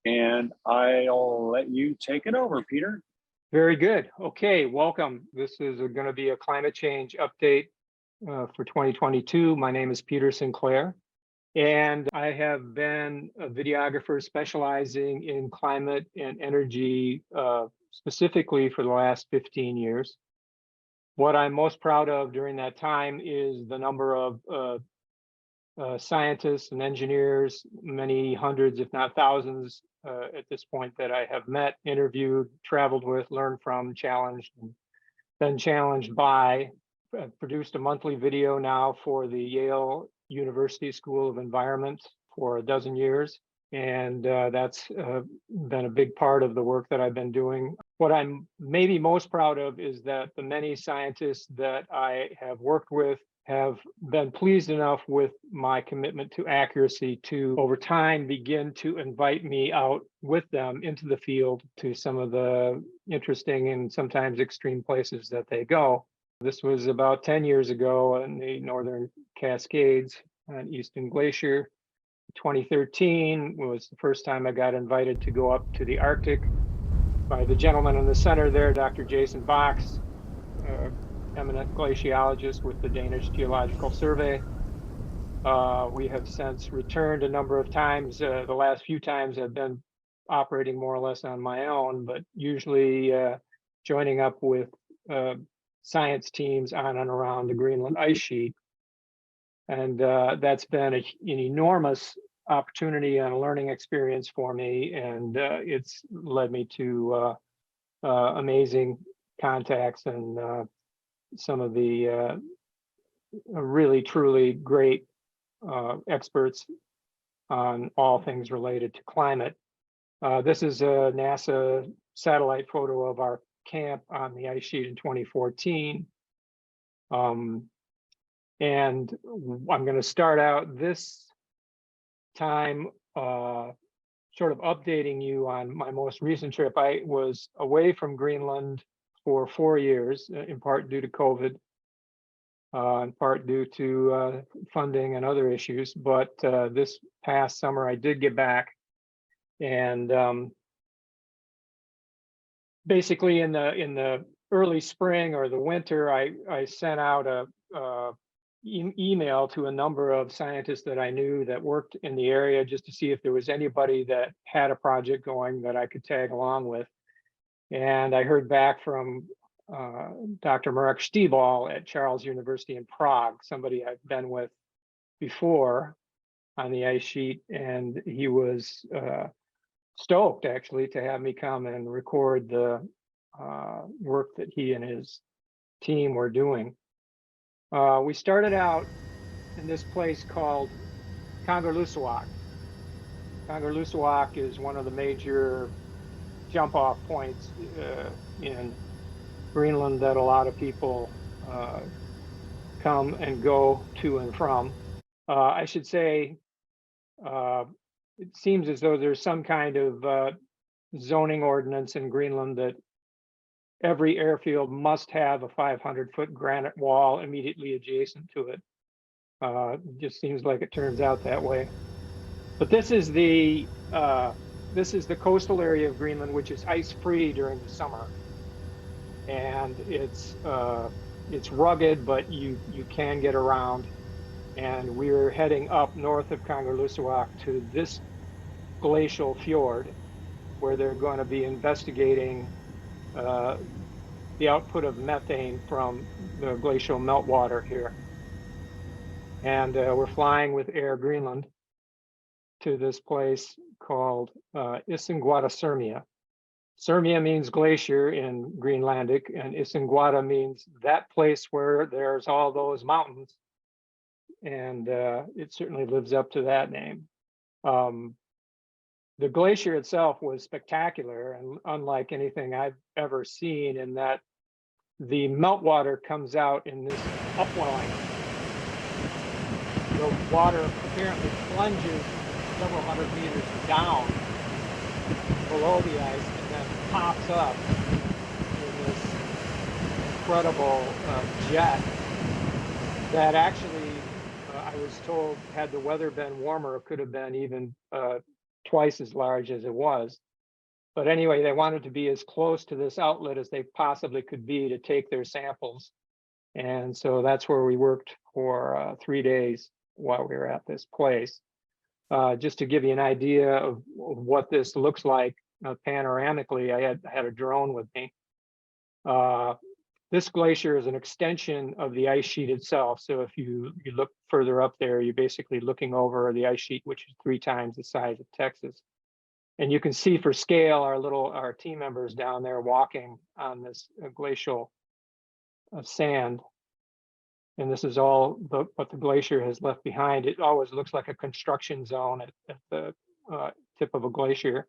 and I'll let you take it over, Peter. Very good. Okay, welcome. This is going to be a climate change update for 2022. My name is Peter Sinclair, and I have been a videographer specializing in climate and energy specifically for the last 15 years. What I'm most proud of during that time is the number of scientists and engineers, many hundreds, if not thousands, at this point that I have met, interviewed, traveled with, learned from, challenged, and been challenged by. I've produced a monthly video now for the Yale University School of Environment for a dozen years. And that's been a big part of the work that I've been doing. What I'm maybe most proud of is that the many scientists that I have worked with have been pleased enough with my commitment to accuracy to, over time, begin to invite me out with them into the field to some of the interesting and sometimes extreme places that they go. This was about 10 years ago in the Northern Cascades on Eastern Glacier. 2013 was the first time I got invited to go up to the Arctic by the gentleman in the center there, Dr. Jason Box, eminent glaciologist with the Danish Geological Survey. We have since returned a number of times. The last few times I've been operating more or less on my own, but usually joining up with science teams on and around the Greenland ice sheet. And that's been an enormous opportunity and a learning experience for me. And it's led me to amazing contacts and some of the really, truly great experts on all things related to climate. This is a NASA satellite photo of our camp on the ice sheet in 2014. And I'm going to start out this time sort of updating you on my most recent trip. I was away from Greenland for 4 years, in part due to COVID, in part due to funding and other issues. But this past summer, I did get back, and basically in the early spring or the winter, I sent out a email to a number of scientists that I knew that worked in the area just to see if there was anybody that had a project going that I could tag along with. And I heard back from Dr. Marek Stiebal at Charles University in Prague, somebody I've been with before on the ice sheet, and he was stoked actually to have me come and record the work that he and his team were doing. We started out in this place called Kangerlussuaq. Kangerlussuaq is one of the major jump-off points in Greenland that a lot of people come and go to and from. I should say, it seems as though there's some kind of zoning ordinance in Greenland that every airfield must have a 500-foot granite wall immediately adjacent to it. It just seems like it turns out that way. But this is the coastal area of Greenland, which is ice-free during the summer, and it's rugged, but you can get around. And we're heading up north of Kangerlussuaq to this glacial fjord, where they're going to be investigating the output of methane from the glacial meltwater here. And we're flying with Air Greenland to this place called Isingwata. Sirmia means glacier in Greenlandic, and Isingwata means that place where there's all those mountains. And it certainly lives up to that name. The glacier itself was spectacular and unlike anything I've ever seen, in that the meltwater comes out in this upwelling. The water apparently plunges several hundred meters down below the ice and then pops up in this incredible jet that actually, I was told, had the weather been warmer, it could have been even twice as large as it was. But anyway, they wanted to be as close to this outlet as they possibly could be to take their samples. And so that's where we worked for 3 days while we were at this place. Just to give you an idea of what this looks like panoramically, I had a drone with me. This glacier is an extension of the ice sheet itself. So if you look further up there, you're basically looking over the ice sheet, which is 3 times the size of Texas. And you can see for scale our team members down there walking on this glacial sand. And this is all what the glacier has left behind. It always looks like a construction zone at the tip of a glacier,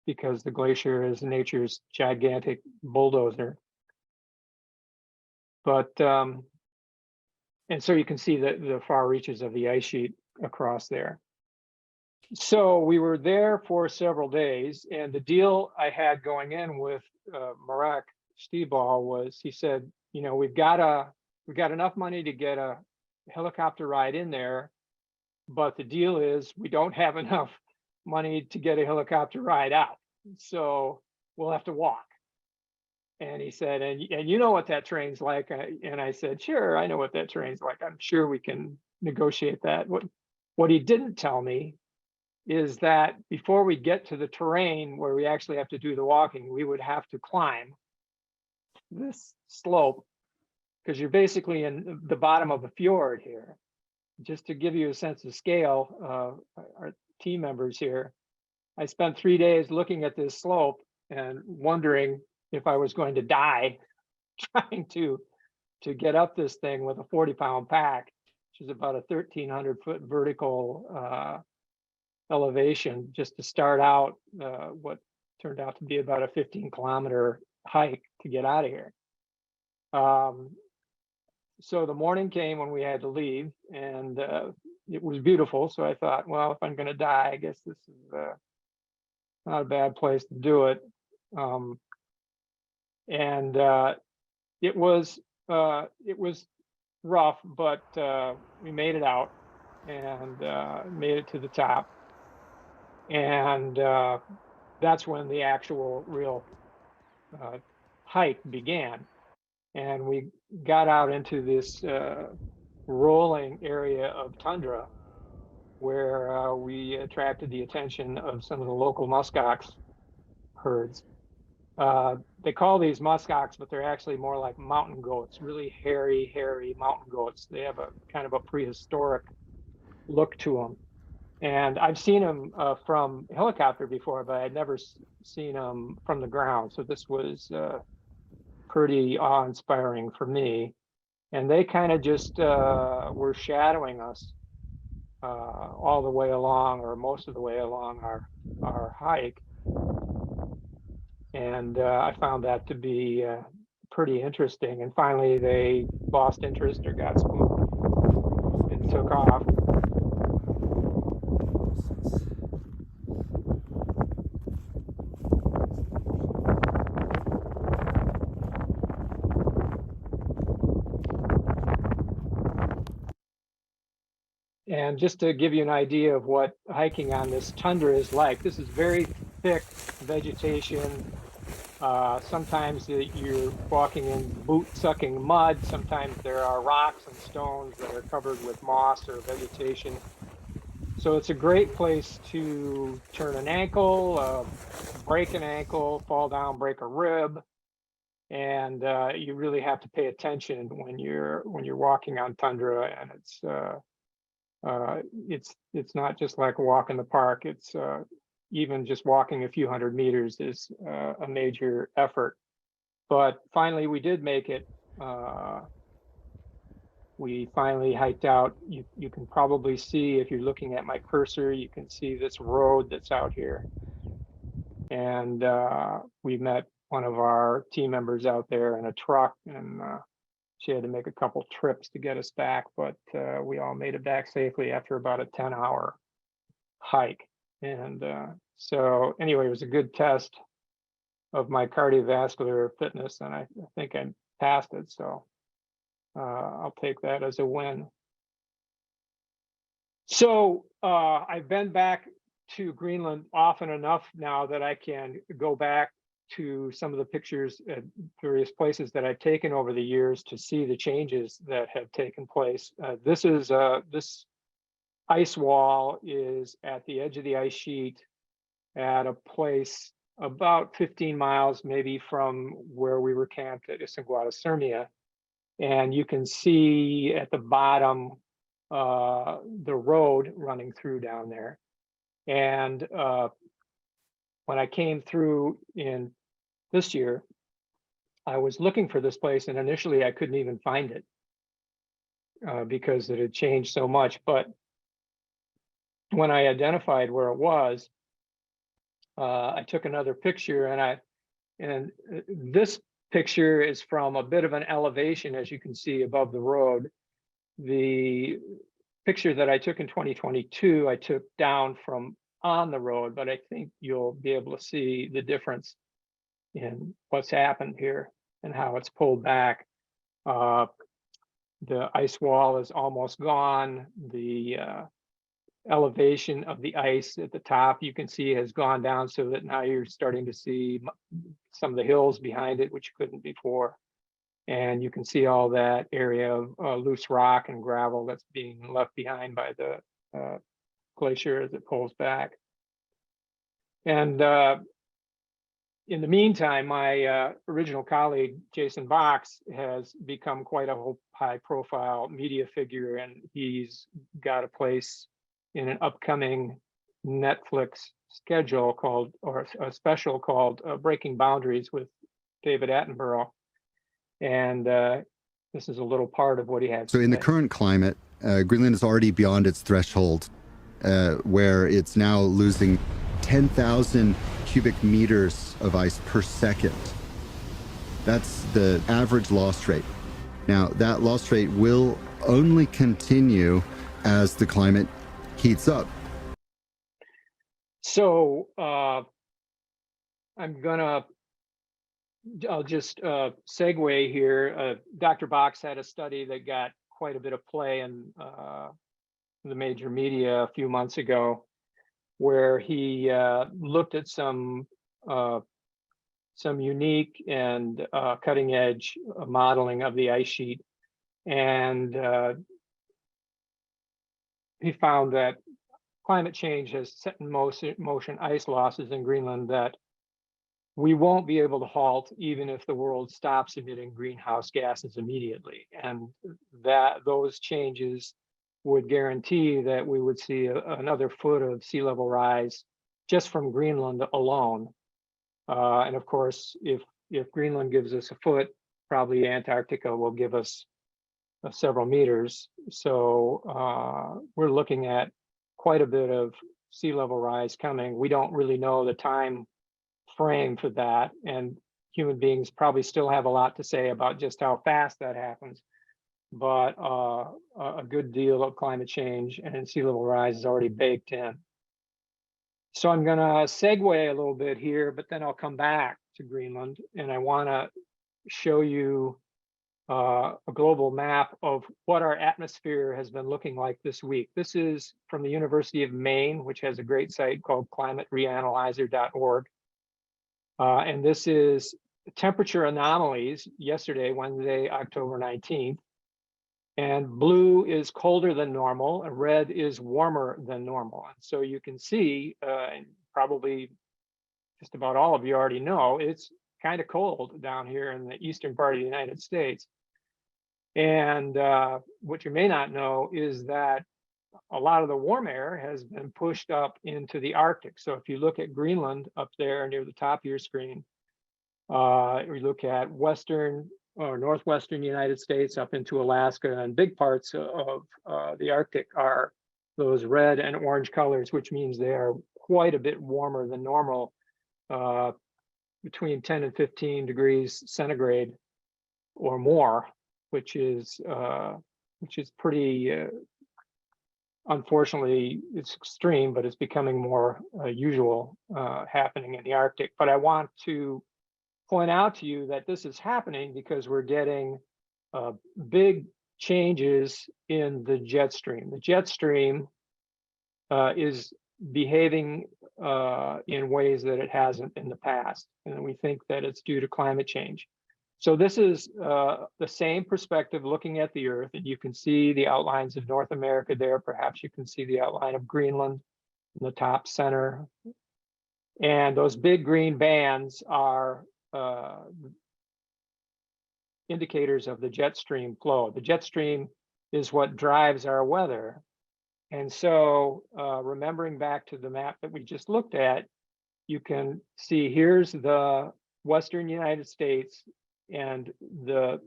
because the glacier is nature's gigantic bulldozer. But and so you can see the far reaches of the ice sheet across there. So we were there for several days, and the deal I had going in with Marek Stebal was, he said, you know, we've got enough money to get a helicopter ride in there, but the deal is we don't have enough money to get a helicopter ride out, so we'll have to walk. And he said, and you know what that terrain's like? And I said, sure, I know what that terrain's like. I'm sure we can negotiate that. What he didn't tell me is that before we get to the terrain where we actually have to do the walking, we would have to climb this slope, because you're basically in the bottom of a fjord here. Just to give you a sense of scale, our team members here, I spent 3 days looking at this slope and wondering if I was going to die trying to get up this thing with a 40-pound pack, which is about a 1,300-foot vertical elevation, just to start out what turned out to be about a 15-kilometer hike to get out of here. So the morning came when we had to leave, and it was beautiful. So I thought, well, if I'm going to die, I guess this is not a bad place to do it. And it was rough, but we made it out and made it to the top. And that's when the actual real hike began. And we got out into this rolling area of tundra, where we attracted the attention of some of the local muskox herds. They call these muskox, but they're actually more like mountain goats, really hairy mountain goats. They have a kind of a prehistoric look to them. And I've seen them from helicopter before, but I'd never seen them from the ground. So this was pretty awe-inspiring for me. And they kind of just were shadowing us all the way along, or most of the way along our hike. And I found that to be pretty interesting. And finally, they lost interest or got spooked and took off. And just to give you an idea of what hiking on this tundra is like, this is very thick vegetation. Sometimes you're walking in boot-sucking mud. Sometimes there are rocks and stones that are covered with moss or vegetation. So it's a great place to turn an ankle, break an ankle, fall down, break a rib. And you really have to pay attention when you're walking on tundra. And it's not just like a walk in the park. It's even just walking a few hundred meters is a major effort. But finally, we did make it. We finally hiked out. You can probably see, if you're looking at my cursor, you can see this road that's out here. And we met one of our team members out there in a truck, and she had to make a couple trips to get us back, but we all made it back safely after about a 10-hour hike. And so anyway, it was a good test of my cardiovascular fitness, and I think I passed it. So I'll take that as a win. So I've been back to Greenland often enough now that I can go back to some of the pictures at various places that I've taken over the years to see the changes that have taken place. This ice wall is at the edge of the ice sheet at a place about 15 miles maybe from where we were camped at Isingwatasurmia. And you can see at the bottom the road running through down there. And when I came through in this year, I was looking for this place, and initially I couldn't even find it because it had changed so much. But when I identified where it was, I took another picture, and this picture is from a bit of an elevation, as you can see, above the road. The picture that I took in 2022, I took down from on the road, but I think you'll be able to see the difference in what's happened here and how it's pulled back. The ice wall is almost gone. The elevation of the ice at the top, you can see, has gone down so that now you're starting to see some of the hills behind it, which you couldn't before. And you can see all that area of loose rock and gravel that's being left behind by the glacier as it pulls back. And in the meantime, my original colleague, Jason Box, has become quite a high-profile media figure, and he's got a place in an upcoming Netflix schedule called, or a special called Breaking Boundaries with David Attenborough. And this is a little part of what he had. So in the current climate, Greenland is already beyond its threshold, where it's now losing 10,000 cubic meters of ice per second. That's the average loss rate. Now, that loss rate will only continue as the climate heats up. So I'll just segue here. Dr. Box had a study that got quite a bit of play in the major media a few months ago, where he looked at some unique and cutting edge modeling of the ice sheet. And he found that climate change has set in motion ice losses in Greenland that we won't be able to halt even if the world stops emitting greenhouse gases immediately. And that those changes would guarantee that we would see another foot of sea level rise just from Greenland alone. And of course, if Greenland gives us a foot, probably Antarctica will give us several meters. So we're looking at quite a bit of sea level rise coming. We don't really know the time frame for that, and human beings probably still have a lot to say about just how fast that happens. But a good deal of climate change and sea level rise is already baked in. So I'm going to segue a little bit here, but then I'll come back to Greenland, and I want to show you a global map of what our atmosphere has been looking like this week. This is from the University of Maine, which has a great site called climatereanalyzer.org. And this is temperature anomalies yesterday, Wednesday, October 19th. And blue is colder than normal, and red is warmer than normal. And so you can see, and probably just about all of you already know, it's kind of cold down here in the eastern part of the United States. And what you may not know is that a lot of the warm air has been pushed up into the Arctic. So if you look at Greenland up there near the top of your screen, we look at western or northwestern United States up into Alaska, and big parts of the Arctic are those red and orange colors, which means they are quite a bit warmer than normal, between 10 and 15 degrees centigrade or more, which is pretty, unfortunately, it's extreme, but it's becoming more usual happening in the Arctic. But I want to point out to you that this is happening because we're getting big changes in the jet stream. The jet stream is behaving in ways that it hasn't in the past. And we think that it's due to climate change. So this is the same perspective looking at the Earth, and you can see the outlines of North America there. Perhaps you can see the outline of Greenland in the top center. And those big green bands are indicators of the jet stream flow. The jet stream is what drives our weather. And so remembering back to the map that we just looked at, you can see here's the Western United States, and the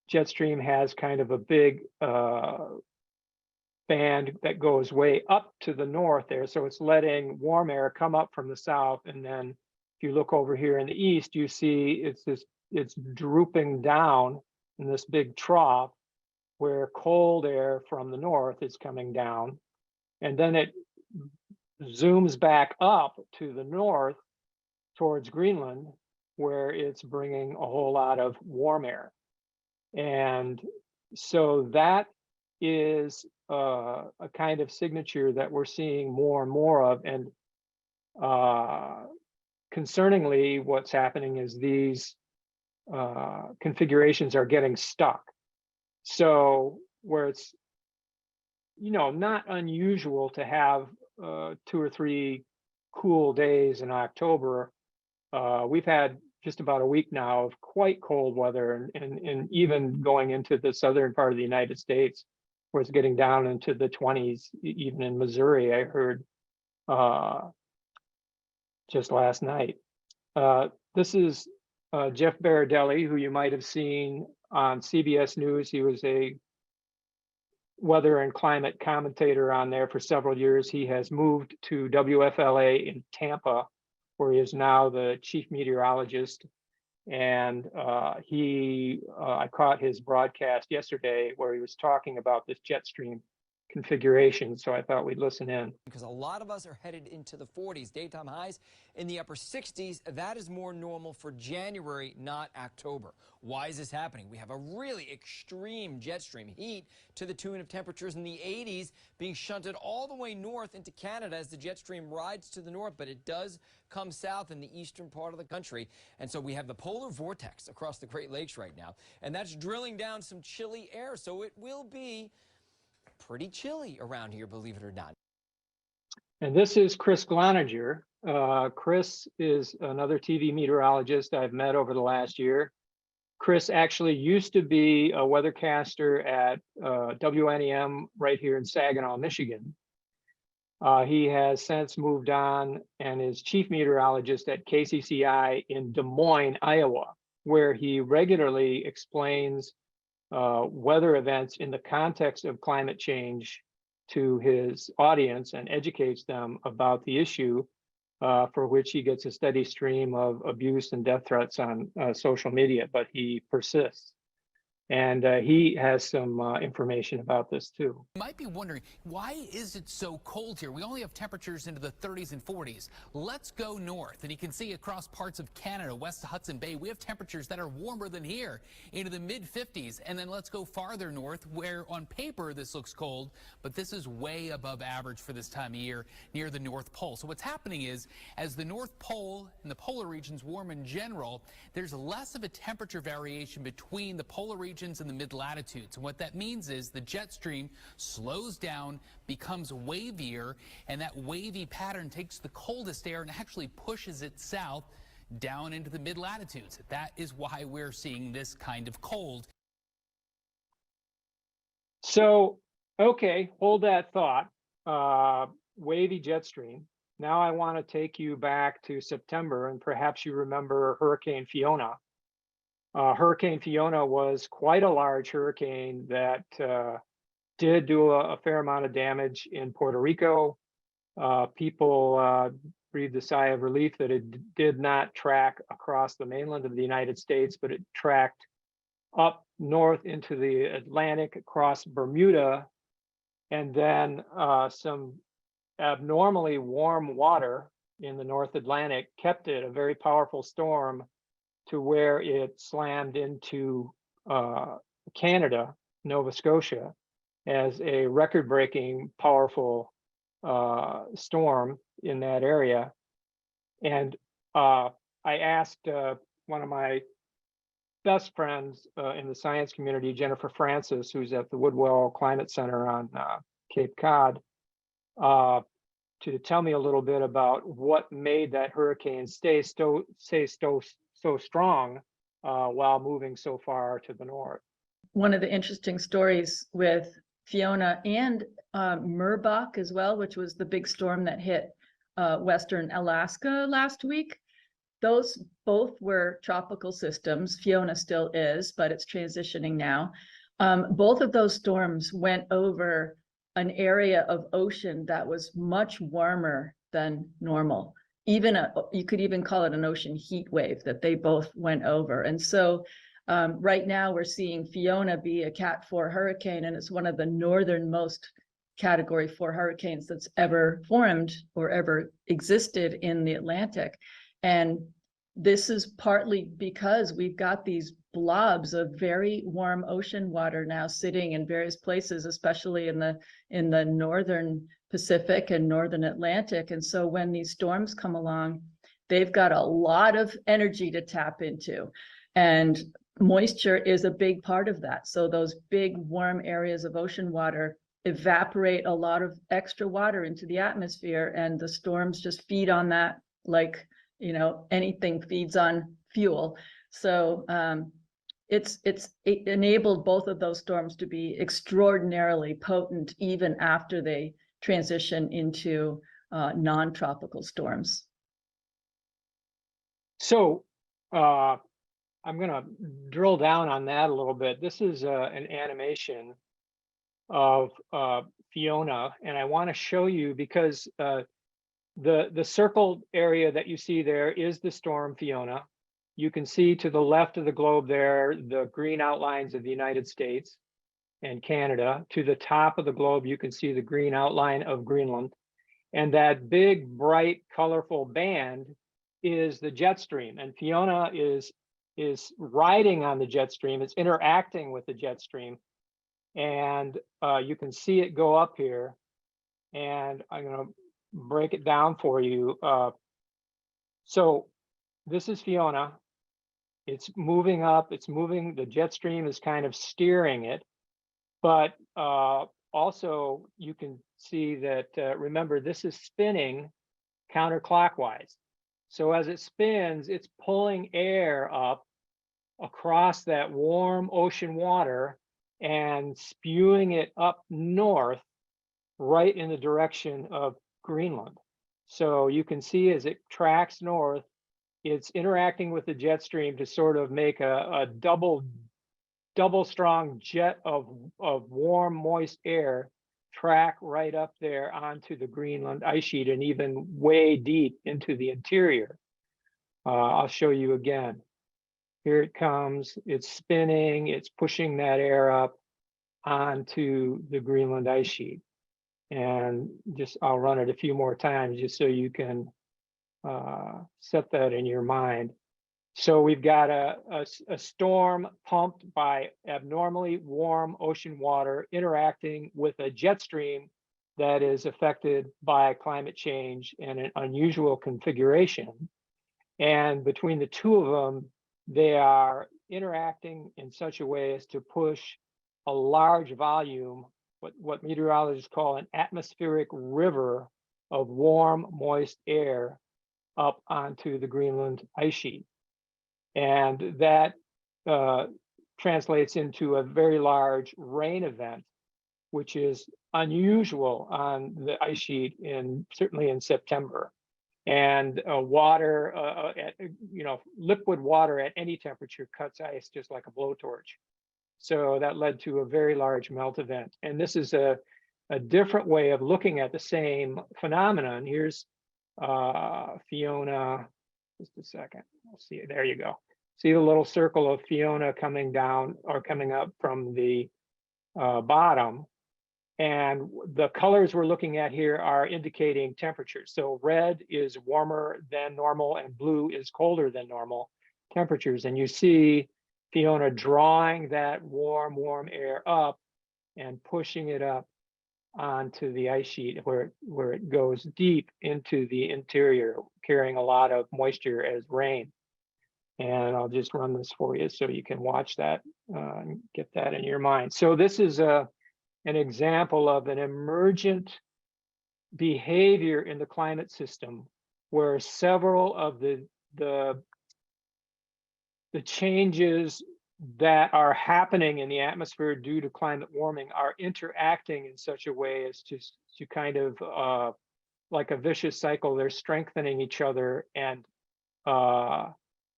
jet stream has kind of a big band that goes way up to the north there. So it's letting warm air come up from the south. And then if you look over here in the east, you see it's drooping down in this big trough where cold air from the north is coming down. And then it zooms back up to the north towards Greenland, where it's bringing a whole lot of warm air. And so that is a kind of signature that we're seeing more and more of. And concerningly, what's happening is these configurations are getting stuck. So where it's, not unusual to have 2 or 3 cool days in October, we've had just about a week now of quite cold weather, and even going into the southern part of the United States, where it's getting down into the 20s, even in Missouri, I heard just last night. This is Jeff Berardelli, who you might have seen on CBS News. He was a weather and climate commentator on there for several years. He has moved to WFLA in Tampa, where he is now the chief meteorologist. And I caught his broadcast yesterday where he was talking about this jet stream configuration. So I thought we'd listen in. Because a lot of us are headed into the 40s, daytime highs in the upper 60s. That is more normal for January, not October. Why is this happening? We have a really extreme jet stream heat to the tune of temperatures in the 80s being shunted all the way north into Canada as the jet stream rides to the north, but it does come south in the eastern part of the country. And so we have the polar vortex across the Great Lakes right now, and that's drilling down some chilly air. So it will be pretty chilly around here, believe it or not. And this is Chris Gloninger. Chris is another TV meteorologist I've met over the last year. Chris actually used to be a weathercaster at WNEM right here in Saginaw, Michigan. He has since moved on and is chief meteorologist at KCCI in Des Moines, Iowa, where he regularly explains weather events in the context of climate change to his audience and educates them about the issue, for which he gets a steady stream of abuse and death threats on social media, but he persists. And he has some information about this too. You might be wondering, why is it so cold here? We only have temperatures into the 30s and 40s. Let's go north, and you can see across parts of Canada, west of Hudson Bay, we have temperatures that are warmer than here, into the mid-50s. And then let's go farther north, where on paper this looks cold, but this is way above average for this time of year near the North Pole. So what's happening is, as the North Pole and the polar regions warm in general, there's less of a temperature variation between the polar regions and the mid-latitudes. And what that means is the jet stream slows down, becomes wavier, and that wavy pattern takes the coldest air and actually pushes it south down into the mid-latitudes. That is why we're seeing this kind of cold. So, okay, hold that thought. Wavy jet stream. Now I want to take you back to September, and perhaps you remember Hurricane Fiona. Hurricane Fiona was quite a large hurricane that did do a fair amount of damage in Puerto Rico. People breathed a sigh of relief that it did not track across the mainland of the United States, but it tracked up north into the Atlantic, across Bermuda, and then some abnormally warm water in the North Atlantic kept it a very powerful storm to where it slammed into Canada, Nova Scotia, as a record-breaking powerful storm in that area. And I asked one of my best friends in the science community, Jennifer Francis, who's at the Woodwell Climate Center on Cape Cod, to tell me a little bit about what made that hurricane stay so strong while moving so far to the north. One of the interesting stories with Fiona and Merbach as well, which was the big storm that hit Western Alaska last week. Those both were tropical systems. Fiona still is, but it's transitioning now. Both of those storms went over an area of ocean that was much warmer than normal. Even you could even call it an ocean heat wave that they both went over. And so right now we're seeing Fiona be a Cat 4 hurricane, and it's one of the northernmost Category 4 hurricanes that's ever formed or ever existed in the Atlantic. And this is partly because we've got these blobs of very warm ocean water now sitting in various places, especially in the northern Pacific and northern Atlantic. And so when these storms come along, they've got a lot of energy to tap into. And moisture is a big part of that. So those big warm areas of ocean water evaporate a lot of extra water into the atmosphere, and the storms just feed on that like, you know, anything feeds on fuel. So it enabled both of those storms to be extraordinarily potent even after they transition into non-tropical storms. So I'm going to drill down on that a little bit. This is an animation of Fiona, and I want to show you because the circled area that you see there is the storm Fiona. You can see to the left of the globe there the green outlines of the United States and Canada. To the top of the globe, you can see the green outline of Greenland. And that big, bright, colorful band is the jet stream. And Fiona is riding on the jet stream. It's interacting with the jet stream. And you can see it go up here. And I'm going to break it down for you. So this is Fiona. It's moving up, it's moving, the jet stream is kind of steering it. But also you can see that, remember, this is spinning counterclockwise. So as it spins, it's pulling air up across that warm ocean water and spewing it up north, right in the direction of Greenland. So you can see as it tracks north, it's interacting with the jet stream to sort of make a double strong jet of warm, moist air track right up there onto the Greenland ice sheet and even way deep into the interior. I'll show you again. Here it comes, it's spinning, it's pushing that air up onto the Greenland ice sheet. And just, I'll run it a few more times just so you can set that in your mind. So we've got a storm pumped by abnormally warm ocean water interacting with a jet stream that is affected by climate change and an unusual configuration. And between the two of them, they are interacting in such a way as to push a large volume, what meteorologists call an atmospheric river of warm, moist air up onto the Greenland ice sheet. And that translates into a very large rain event, which is unusual on the ice sheet certainly in September. And water, liquid water at any temperature cuts ice just like a blowtorch. So that led to a very large melt event. And this is a different way of looking at the same phenomenon. Here's Fiona, just a second, we'll see, there you go. See the little circle of Fiona coming down or coming up from the bottom. And the colors we're looking at here are indicating temperatures. So red is warmer than normal and blue is colder than normal temperatures. And you see Fiona drawing that warm air up and pushing it up onto the ice sheet where it goes deep into the interior, carrying a lot of moisture as rain. And I'll just run this for you so you can watch that and get that in your mind. So this is an example of an emergent behavior in the climate system where several of the changes that are happening in the atmosphere due to climate warming are interacting in such a way as to kind of like a vicious cycle. They're strengthening each other and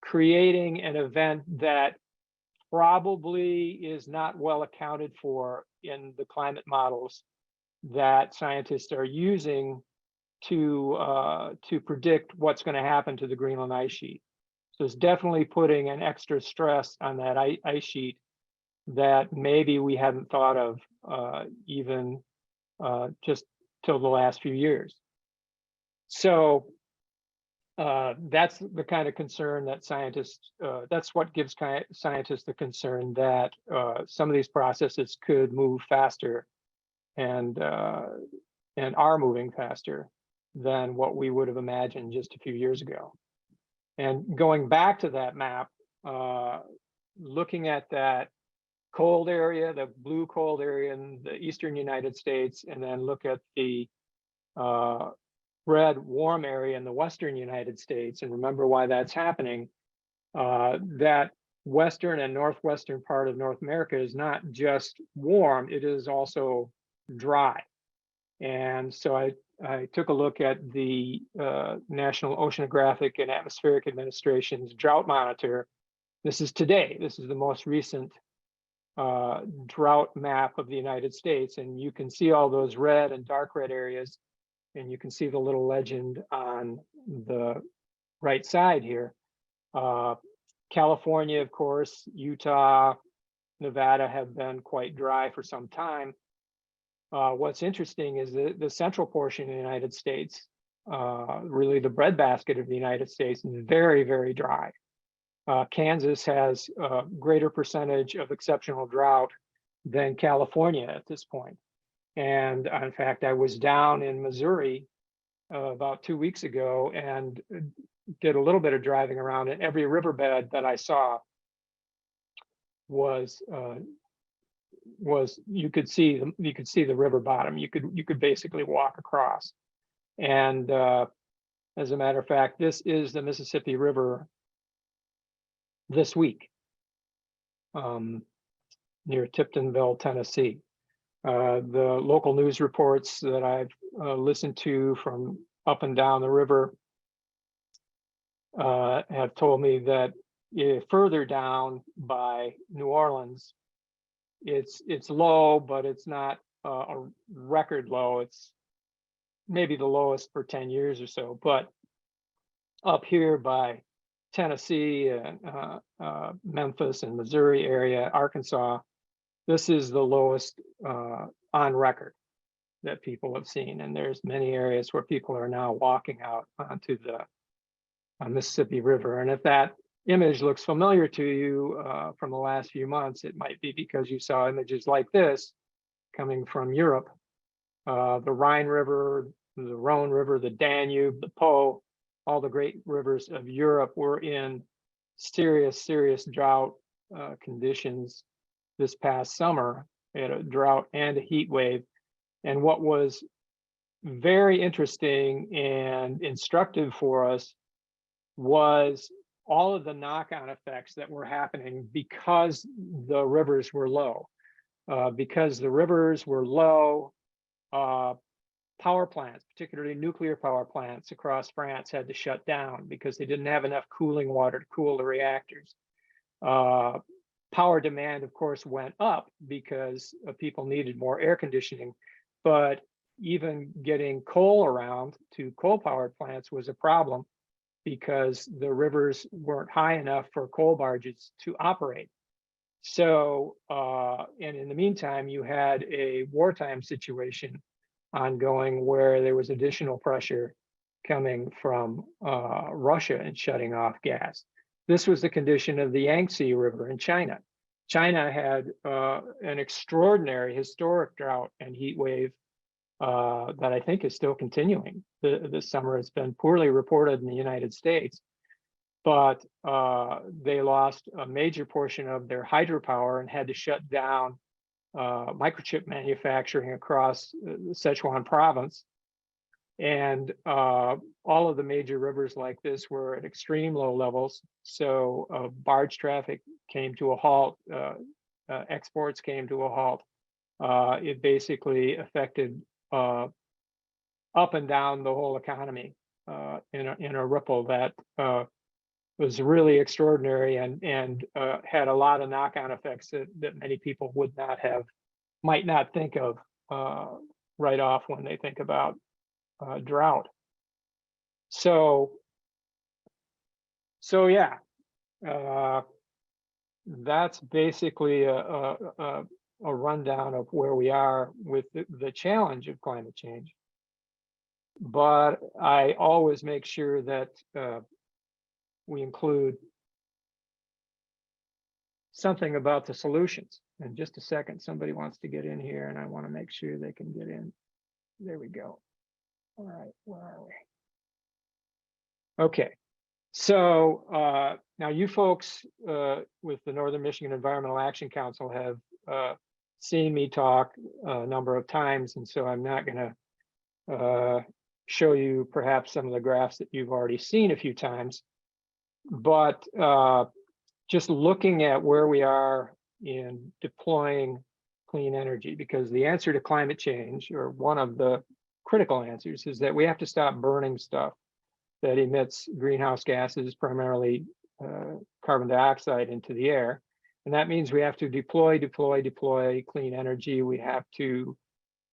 creating an event that probably is not well accounted for in the climate models that scientists are using to predict what's going to happen to the Greenland ice sheet. So it's definitely putting an extra stress on that ice sheet that maybe we hadn't thought of even just till the last few years. So that's the kind of concern that scientists, that's what gives scientists the concern that some of these processes could move faster and are moving faster than what we would have imagined just a few years ago. And going back to that map, looking at that cold area, the blue cold area in the eastern United States, and then look at the red warm area in the western United States, and remember why that's happening, that western and northwestern part of North America is not just warm, it is also dry. And so I took a look at the National Oceanographic and Atmospheric Administration's drought monitor. This is today. This is the most recent drought map of the United States. And you can see all those red and dark red areas. And you can see the little legend on the right side here. California, of course, Utah, Nevada have been quite dry for some time. What's interesting is the central portion of the United States, really the breadbasket of the United States, is very, very dry. Kansas has a greater percentage of exceptional drought than California at this point. And in fact, I was down in Missouri about 2 weeks ago and did a little bit of driving around, and every riverbed that I saw was you could see the river bottom. You could basically walk across. And as a matter of fact, this is the Mississippi River this week near Tiptonville, Tennessee. The local news reports that I've listened to from up and down the river have told me that further down by New Orleans, it's low, but it's not a record low. It's maybe the lowest for 10 years or so. But up here by Tennessee and Memphis and Missouri area, Arkansas, this is the lowest on record that people have seen. And there's many areas where people are now walking out onto the Mississippi River. And if that image looks familiar to you from the last few months, it might be because you saw images like this coming from Europe. The Rhine River, the Rhone River, the Danube, the Po, all the great rivers of Europe were in serious, serious drought conditions this past summer. We had a drought and a heat wave. And what was very interesting and instructive for us was all of the knock-on effects that were happening because the rivers were low. Because the rivers were low, power plants, particularly nuclear power plants across France, had to shut down because they didn't have enough cooling water to cool the reactors. Power demand, of course, went up because people needed more air conditioning, but even getting coal around to coal-powered plants was a problem because the rivers weren't high enough for coal barges to operate. So, and in the meantime, you had a wartime situation ongoing where there was additional pressure coming from Russia and shutting off gas. This was the condition of the Yangtze River in China. China had an extraordinary historic drought and heat wave that I think is still continuing. This summer, it's been poorly reported in the United States, but they lost a major portion of their hydropower and had to shut down microchip manufacturing across the Sichuan province. And all of the major rivers like this were at extreme low levels. So barge traffic came to a halt, exports came to a halt. It basically affected up and down the whole economy in a ripple that was really extraordinary and had a lot of knock-on effects that many people might not think of right off when they think about drought. So yeah, that's basically a rundown of where we are with the challenge of climate change. But I always make sure that we include something about the solutions. In just a second, somebody wants to get in here and I want to make sure they can get in. There we go. All right, where are we? Okay, so now you folks with the Northern Michigan Environmental Action Council have seen me talk a number of times, and so I'm not going to show you perhaps some of the graphs that you've already seen a few times, but just looking at where we are in deploying clean energy, because the answer to climate change, or one of the critical answers, is that we have to stop burning stuff that emits greenhouse gases, primarily carbon dioxide, into the air. And that means we have to deploy clean energy. We have to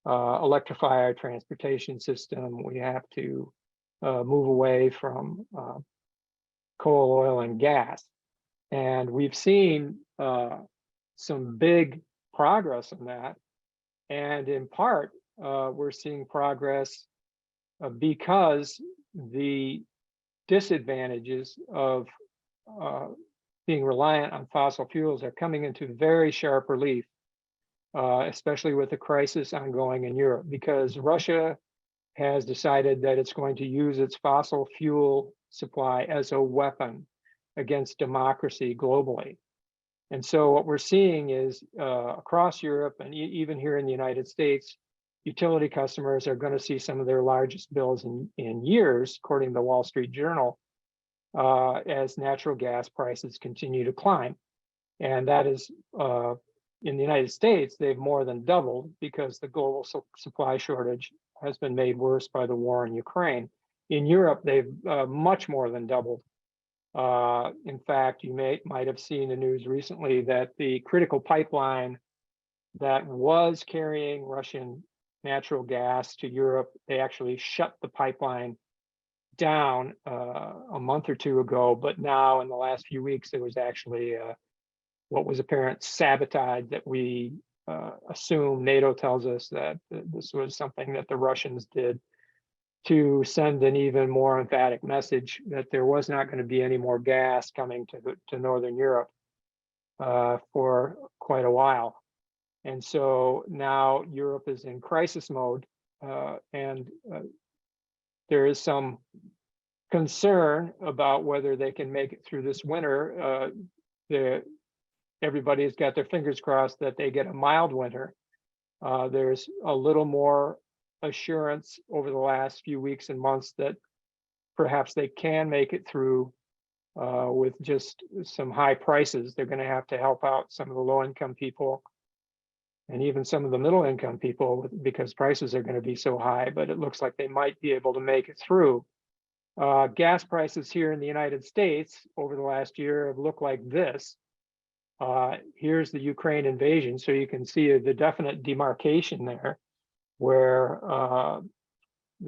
electrify our transportation system. We have to move away from coal, oil, and gas. And we've seen some big progress in that. And in part, we're seeing progress because the disadvantages of being reliant on fossil fuels are coming into very sharp relief, especially with the crisis ongoing in Europe, because Russia has decided that it's going to use its fossil fuel supply as a weapon against democracy globally. And so what we're seeing is across Europe and even here in the United States, utility customers are going to see some of their largest bills in years, according to the Wall Street Journal, as natural gas prices continue to climb. And that is, in the United States, they've more than doubled because the global supply shortage has been made worse by the war in Ukraine. In Europe, they've much more than doubled. In fact, you might have seen the news recently that the critical pipeline that was carrying Russian natural gas to Europe, they actually shut the pipeline down a month or two ago, but now in the last few weeks, there was actually what was apparent sabotage that we assume. NATO tells us that this was something that the Russians did to send an even more emphatic message that there was not going to be any more gas coming to Northern Europe for quite a while. And so now Europe is in crisis mode, and there is some concern about whether they can make it through this winter. Everybody's got their fingers crossed that they get a mild winter. There's a little more assurance over the last few weeks and months that perhaps they can make it through with just some high prices. They're going to have to help out some of the low-income people and even some of the middle-income people because prices are going to be so high, but it looks like they might be able to make it through. Gas prices here in the United States over the last year have looked like this. Here's the Ukraine invasion, so you can see the definite demarcation there, where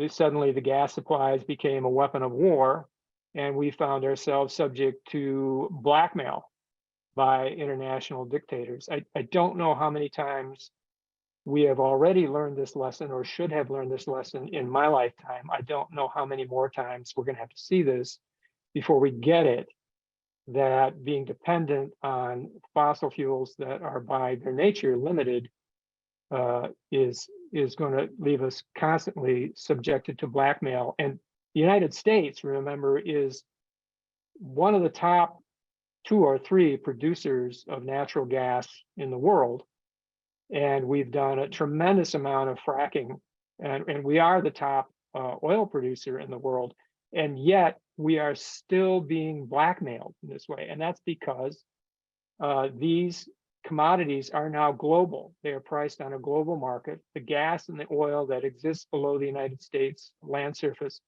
suddenly the gas supplies became a weapon of war, and we found ourselves subject to blackmail by international dictators. I don't know how many times we have already learned this lesson or should have learned this lesson in my lifetime. I don't know how many more times we're going to have to see this before we get it, that being dependent on fossil fuels that are by their nature limited is going to leave us constantly subjected to blackmail. And the United States, remember, is one of the top 2 or 3 producers of natural gas in the world. And we've done a tremendous amount of fracking, and we are the top oil producer in the world. And yet we are still being blackmailed in this way. And that's because these commodities are now global. They are priced on a global market. The gas and the oil that exists below the United States land surface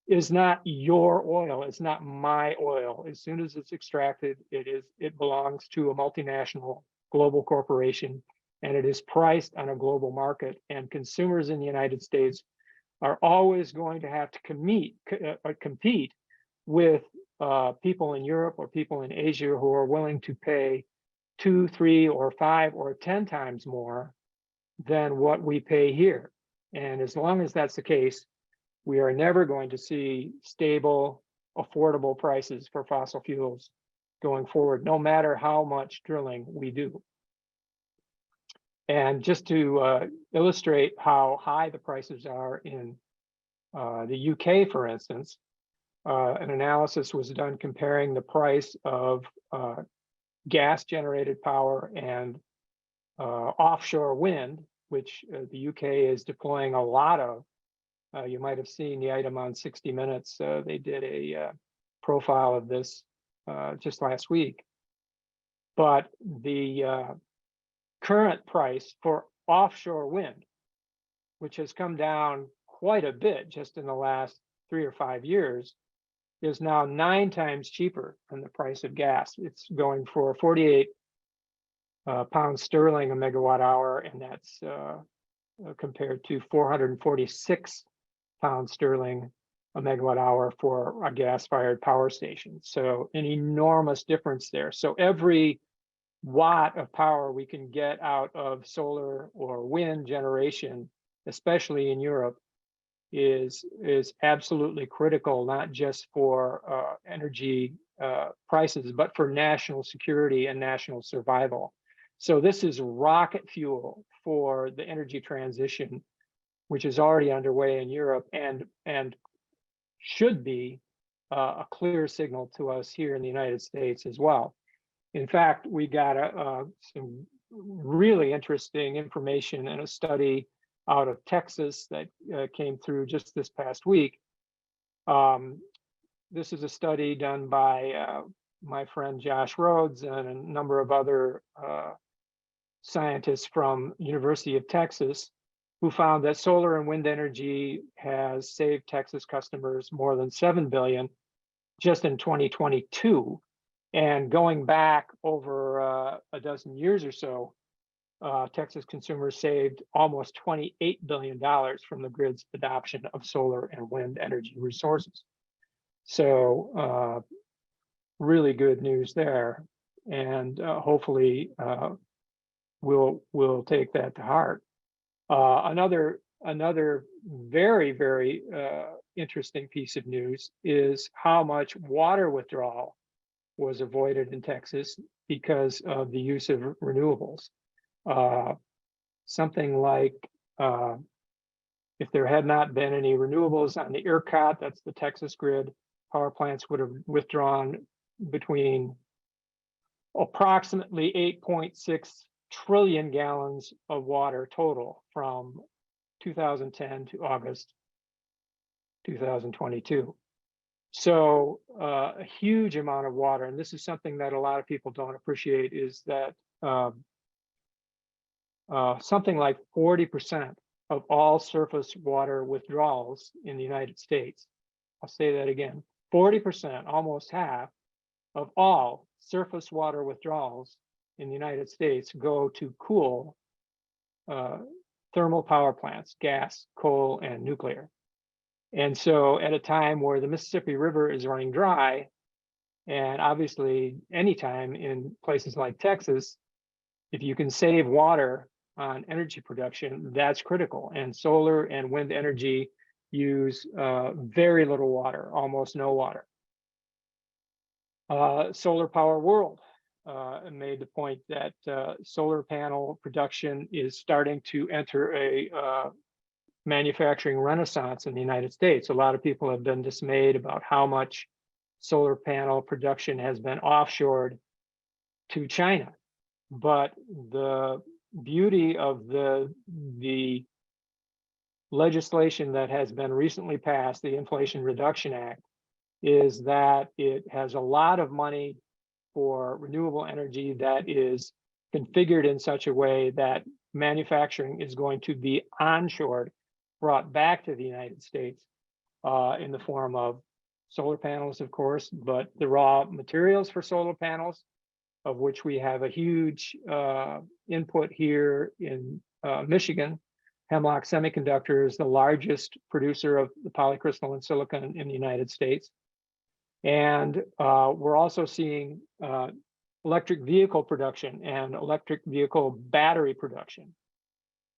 is not your oil. It's not my oil. As soon as it's extracted, it belongs to a multinational global corporation, and it is priced on a global market. And consumers in the United States are always going to have to compete with people in Europe or people in Asia who are willing to pay 2, 3, or 5, or 10 times more than what we pay here. And as long as that's the case, we are never going to see stable, affordable prices for fossil fuels going forward, no matter how much drilling we do. And just to illustrate how high the prices are in the UK, for instance, an analysis was done comparing the price of gas-generated power and offshore wind, which the UK is deploying a lot of. You might have seen the item on 60 Minutes. They did a profile of this just last week. But the current price for offshore wind, which has come down quite a bit just in the last 3 or 5 years, is now 9 times cheaper than the price of gas. It's going for 48 pounds sterling a megawatt hour, and that's compared to 446 pounds sterling a megawatt hour for a gas-fired power station. So an enormous difference there. So every watt of power we can get out of solar or wind generation, especially in Europe, is absolutely critical, not just for energy prices, but for national security and national survival. So this is rocket fuel for the energy transition, which is already underway in Europe, and should be a clear signal to us here in the United States as well. In fact, we got some really interesting information in a study out of Texas that came through just this past week. This is a study done by my friend Josh Rhodes and a number of other scientists from University of Texas, who found that solar and wind energy has saved Texas customers more than $7 billion just in 2022. And going back over a dozen years or so, Texas consumers saved almost $28 billion from the grid's adoption of solar and wind energy resources. So really good news there. And hopefully we'll take that to heart. Another very, very interesting piece of news is how much water withdrawal was avoided in Texas because of the use of renewables. Something like, if there had not been any renewables on the ERCOT, that's the Texas grid, power plants would have withdrawn between approximately 8.6 trillion gallons of water total from 2010 to August 2022. So a huge amount of water, and this is something that a lot of people don't appreciate, is that something like 40% of all surface water withdrawals in the United States, I'll say that again, 40%, almost half of all surface water withdrawals in the United States go to cool thermal power plants, gas, coal, and nuclear. And so at a time where the Mississippi River is running dry, and obviously anytime in places like Texas, if you can save water on energy production, that's critical. And solar and wind energy use very little water, almost no water. Solar Power World made the point that solar panel production is starting to enter a manufacturing renaissance in the United States. A lot of people have been dismayed about how much solar panel production has been offshored to China. But the beauty of the legislation that has been recently passed, the Inflation Reduction Act, is that it has a lot of money for renewable energy that is configured in such a way that manufacturing is going to be onshored, brought back to the United States in the form of solar panels, of course, but the raw materials for solar panels, of which we have a huge input here in Michigan. Hemlock Semiconductor is the largest producer of the polycrystalline silicon in the United States. And we're also seeing electric vehicle production and electric vehicle battery production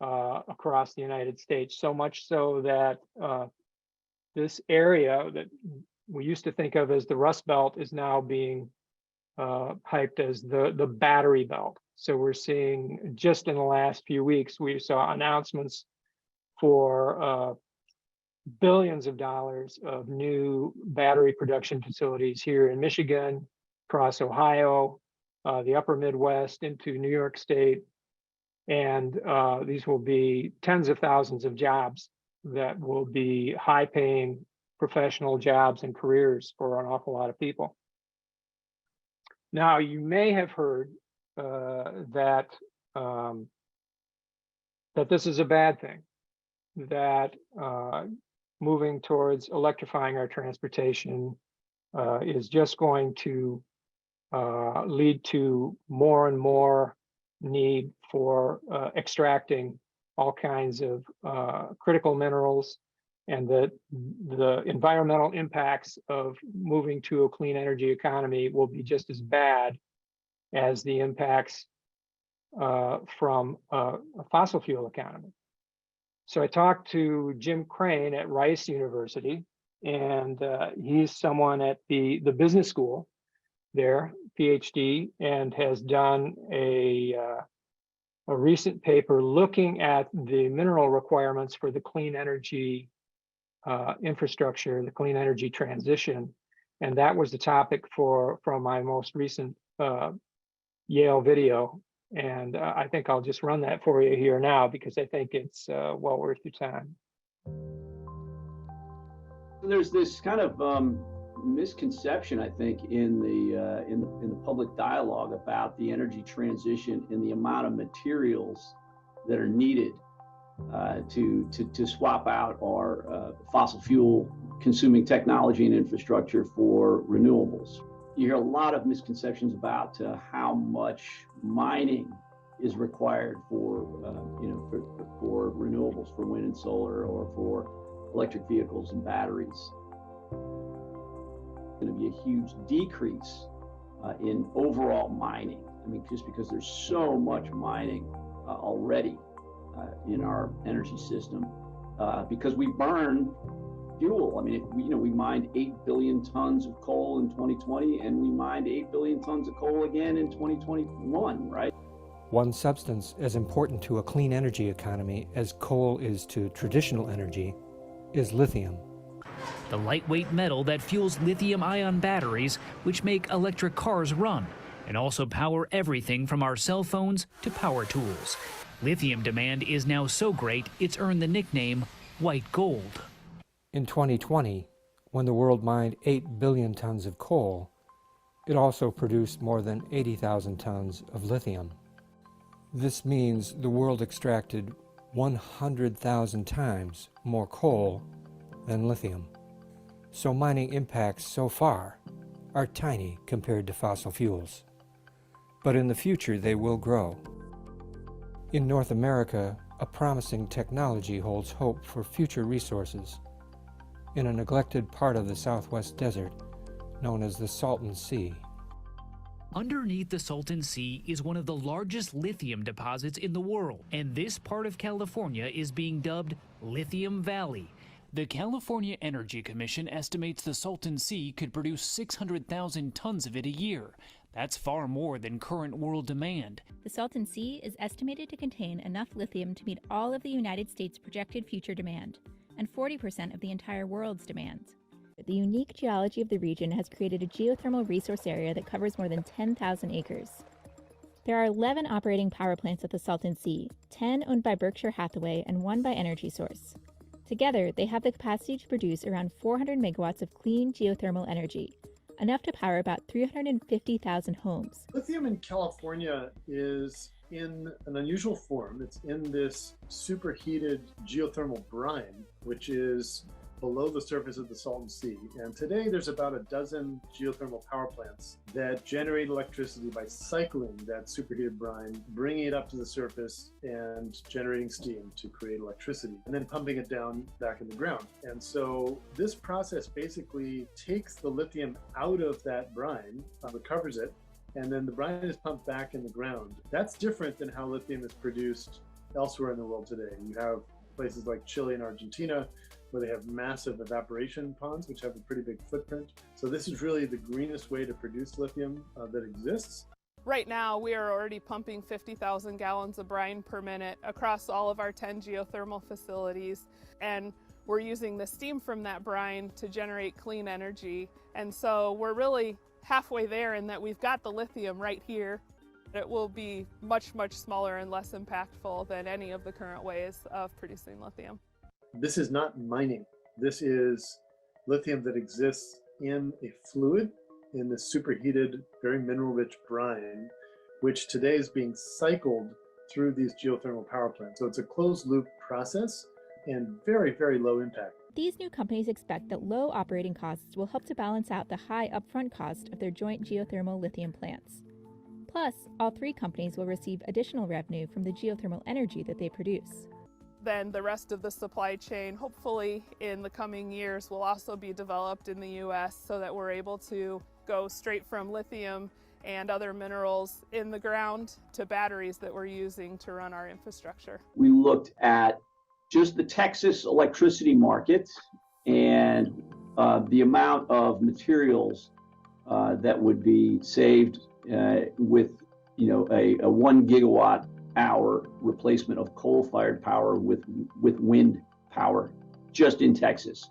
across the United States, so much so that this area that we used to think of as the Rust Belt is now being hyped as the battery belt. So we're seeing, just in the last few weeks, we saw announcements for billions of dollars of new battery production facilities here in Michigan, across Ohio, the upper Midwest into New York State. And these will be tens of thousands of jobs that will be high-paying professional jobs and careers for an awful lot of people. Now, you may have heard that this is a bad thing, that moving towards electrifying our transportation is just going to lead to more and more need for extracting all kinds of critical minerals, and that the environmental impacts of moving to a clean energy economy will be just as bad as the impacts from a fossil fuel economy. So I talked to Jim Crane at Rice University, and he's someone at the business school there, PhD, and has done a recent paper looking at the mineral requirements for the clean energy infrastructure, the clean energy transition. And that was the topic from my most recent Yale video. And I think I'll just run that for you here now, because I think it's well worth your time. There's this kind of misconception, I think, in the public dialogue about the energy transition and the amount of materials that are needed to swap out our fossil fuel consuming technology and infrastructure for renewables. You hear a lot of misconceptions about how much mining is required for renewables, for wind and solar, or for electric vehicles and batteries. Going to be a huge decrease in overall mining. I mean, just because there's so much mining already in our energy system, because we burn fuel. I mean, we mined 8 billion tons of coal in 2020, and we mined 8 billion tons of coal again in 2021, right? One substance as important to a clean energy economy as coal is to traditional energy is lithium. The lightweight metal that fuels lithium-ion batteries, which make electric cars run, and also power everything from our cell phones to power tools. Lithium demand is now so great, it's earned the nickname white gold. In 2020, when the world mined 8 billion tons of coal, it also produced more than 80,000 tons of lithium. This means the world extracted 100,000 times more coal than lithium. So mining impacts so far are tiny compared to fossil fuels. But in the future, they will grow. In North America, a promising technology holds hope for future resources in a neglected part of the Southwest Desert known as the Salton Sea. Underneath the Salton Sea is one of the largest lithium deposits in the world, and this part of California is being dubbed Lithium Valley. The California Energy Commission estimates the Salton Sea could produce 600,000 tons of it a year. That's far more than current world demand. The Salton Sea is estimated to contain enough lithium to meet all of the United States' projected future demand, and 40% of the entire world's demand. The unique geology of the region has created a geothermal resource area that covers more than 10,000 acres. There are 11 operating power plants at the Salton Sea, 10 owned by Berkshire Hathaway and 1 by Energy Source. Together, they have the capacity to produce around 400 megawatts of clean geothermal energy, enough to power about 350,000 homes. Lithium in California is in an unusual form. It's in this superheated geothermal brine, which is below the surface of the Salton Sea. And today there's about a dozen geothermal power plants that generate electricity by cycling that superheated brine, bringing it up to the surface and generating steam to create electricity, and then pumping it down back in the ground. And so this process basically takes the lithium out of that brine, recovers it, and then the brine is pumped back in the ground. That's different than how lithium is produced elsewhere in the world today. You have places like Chile and Argentina, where they have massive evaporation ponds, which have a pretty big footprint. So this is really the greenest way to produce lithium that exists. Right now, we are already pumping 50,000 gallons of brine per minute across all of our 10 geothermal facilities. And we're using the steam from that brine to generate clean energy. And so we're really halfway there in that we've got the lithium right here. It will be much, much smaller and less impactful than any of the current ways of producing lithium. This is not mining. This is lithium that exists in a fluid, in this superheated, very mineral-rich brine, which today is being cycled through these geothermal power plants. So it's a closed-loop process and very, very low impact. These new companies expect that low operating costs will help to balance out the high upfront cost of their joint geothermal lithium plants. Plus, all 3 companies will receive additional revenue from the geothermal energy that they produce. Then the rest of the supply chain, hopefully in the coming years, will also be developed in the US so that we're able to go straight from lithium and other minerals in the ground to batteries that we're using to run our infrastructure. We looked at just the Texas electricity market and the amount of materials that would be saved with a 1 gigawatt hour replacement of coal-fired power with wind power just in Texas.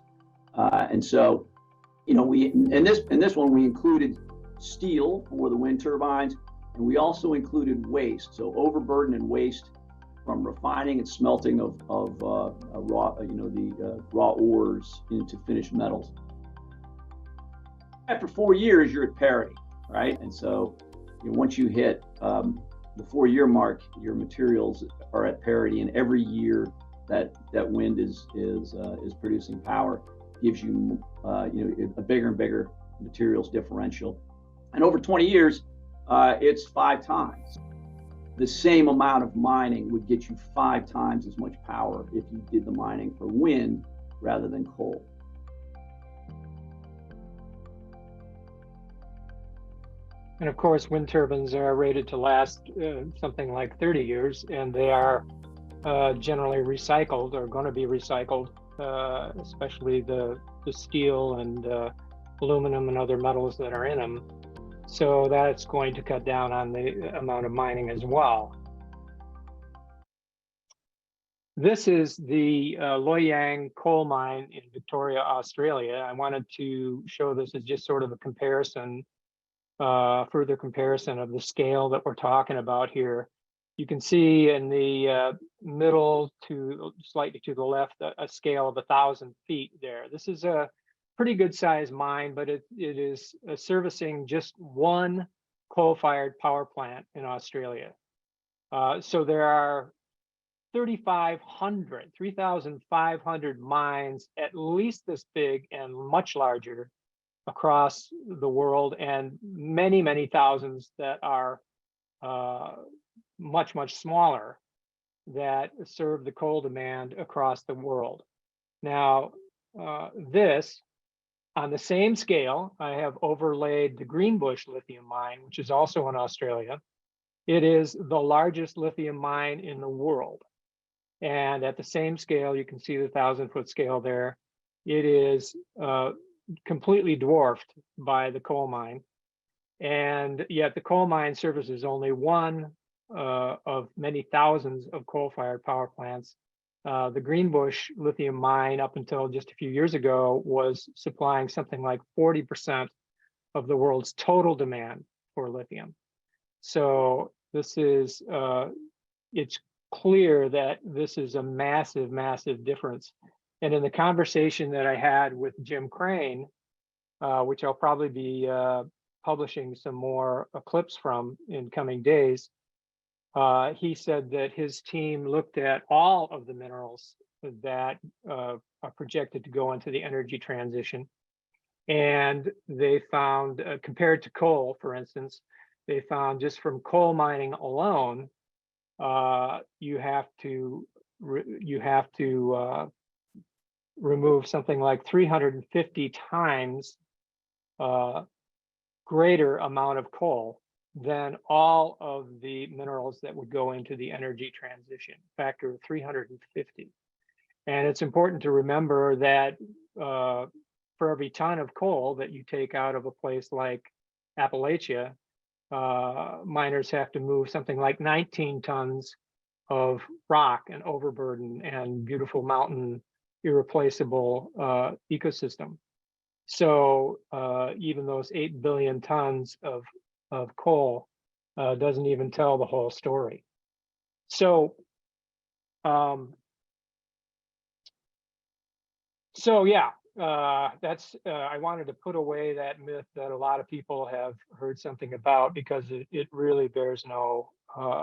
And so, we in this one we included steel for the wind turbines, and we also included waste, so overburden and waste from refining and smelting of raw ores into finished metals. After 4 years, you're at parity, right? And so, once you hit the 4-year mark, your materials are at parity, and every year that wind is producing power gives you a bigger and bigger materials differential. And over 20 years, it's 5 times. The same amount of mining would get you 5 times as much power if you did the mining for wind rather than coal. And of course, wind turbines are rated to last something like 30 years, and they are generally recycled or going to be recycled, especially the steel and aluminum and other metals that are in them. So that's going to cut down on the amount of mining as well. This is the Loy Yang coal mine in Victoria, Australia. I wanted to show this as just sort of a comparison, further comparison of the scale that we're talking about here. You can see in the middle to slightly to the left, a scale of 1,000 feet there. This is a pretty good sized mine, but it is servicing just one coal-fired power plant in Australia. So there are 3,500 mines at least this big and much larger across the world, and many, many thousands that are much, much smaller that serve the coal demand across the world. Now, this, on the same scale, I have overlaid the Greenbush lithium mine, which is also in Australia. It is the largest lithium mine in the world. And at the same scale, you can see the 1,000-foot scale there. It is completely dwarfed by the coal mine. And yet the coal mine services only one of many thousands of coal-fired power plants. The Greenbush lithium mine, up until just a few years ago, was supplying something like 40% of the world's total demand for lithium. So this is, it's clear that this is a massive, massive difference. And in the conversation that I had with Jim Crane, which I'll probably be publishing some more clips from in coming days, he said that his team looked at all of the minerals that are projected to go into the energy transition. And they found, compared to coal, for instance, they found just from coal mining alone, you have to remove something like 350 times greater amount of coal than all of the minerals that would go into the energy transition, factor of 350. And it's important to remember that for every ton of coal that you take out of a place like Appalachia, miners have to move something like 19 tons of rock and overburden and beautiful mountain irreplaceable ecosystem. So even those 8 billion tons of coal doesn't even tell the whole story. So yeah, that's I wanted to put away that myth that a lot of people have heard something about, because it really bears no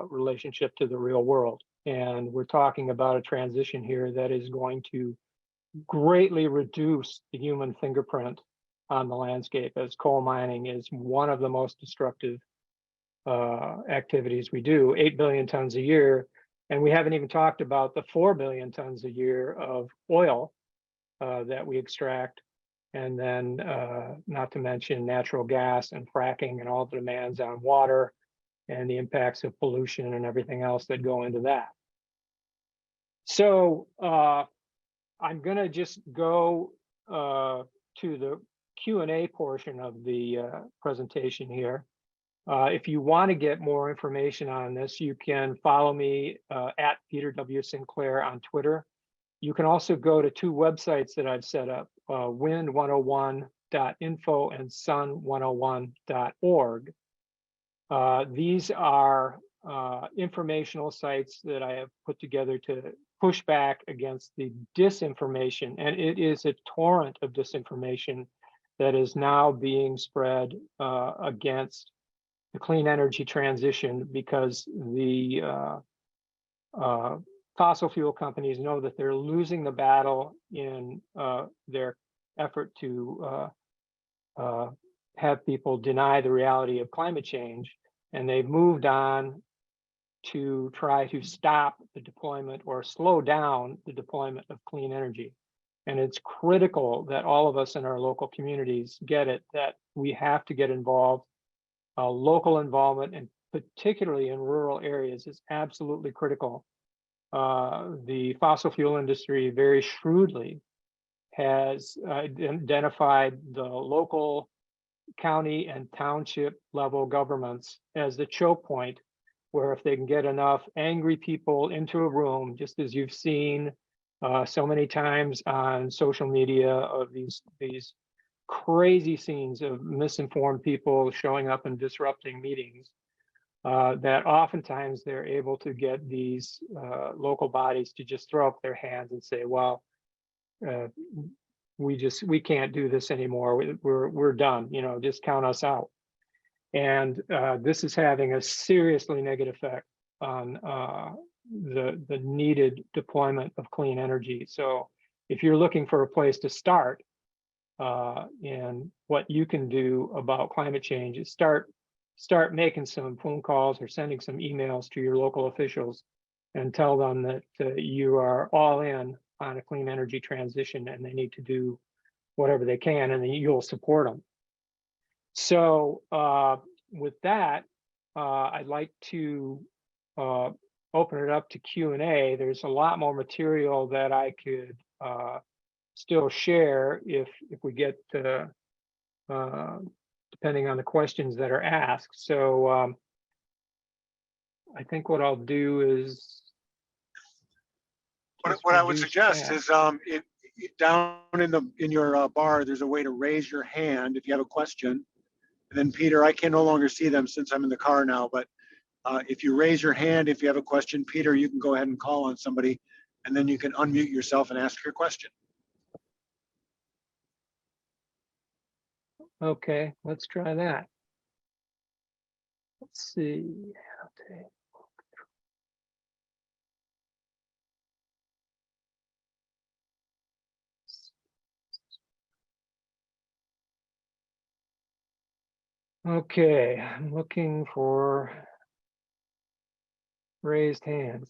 relationship to the real world. And we're talking about a transition here that is going to greatly reduce the human fingerprint on the landscape, as coal mining is one of the most destructive activities we do, 8 billion tons a year. And we haven't even talked about the 4 billion tons a year of oil that we extract, and then not to mention natural gas and fracking and all the demands on water and the impacts of pollution and everything else that go into that. So I'm going to just go to the Q&A portion of the presentation here. If you want to get more information on this, you can follow me at Peter W. Sinclair on Twitter. You can also go to two websites that I've set up, wind101.info and sun101.org. These are informational sites that I have put together to push back against the disinformation. And it is a torrent of disinformation that is now being spread against the clean energy transition, because the fossil fuel companies know that they're losing the battle in their effort to have people deny the reality of climate change. And they've moved on to try to stop the deployment or slow down the deployment of clean energy. And it's critical that all of us in our local communities get it, that we have to get involved. Local involvement, and particularly in rural areas, is absolutely critical. The fossil fuel industry very shrewdly has identified the local, county, and township level governments as the choke point, where if they can get enough angry people into a room, just as you've seen so many times on social media of these crazy scenes of misinformed people showing up and disrupting meetings, that oftentimes they're able to get these local bodies to just throw up their hands and say, well, we can't do this anymore. We're done, just count us out. And this is having a seriously negative effect on the needed deployment of clean energy. So if you're looking for a place to start in what you can do about climate change, is start making some phone calls or sending some emails to your local officials and tell them that you are all in on a clean energy transition and they need to do whatever they can, and then you'll support them. So with that, I'd like to open it up to Q&A. There's a lot more material that I could still share if we get the depending on the questions that are asked. So I think what I'll do is what I would suggest that. is down in your bar, there's a way to raise your hand if you have a question. And then Peter, I can no longer see them since I'm in the car now, but if you raise your hand, if you have a question, Peter, you can go ahead and call on somebody, and then you can unmute yourself and ask your question. Okay, let's try that. Let's see. Okay. Okay, I'm looking for raised hands.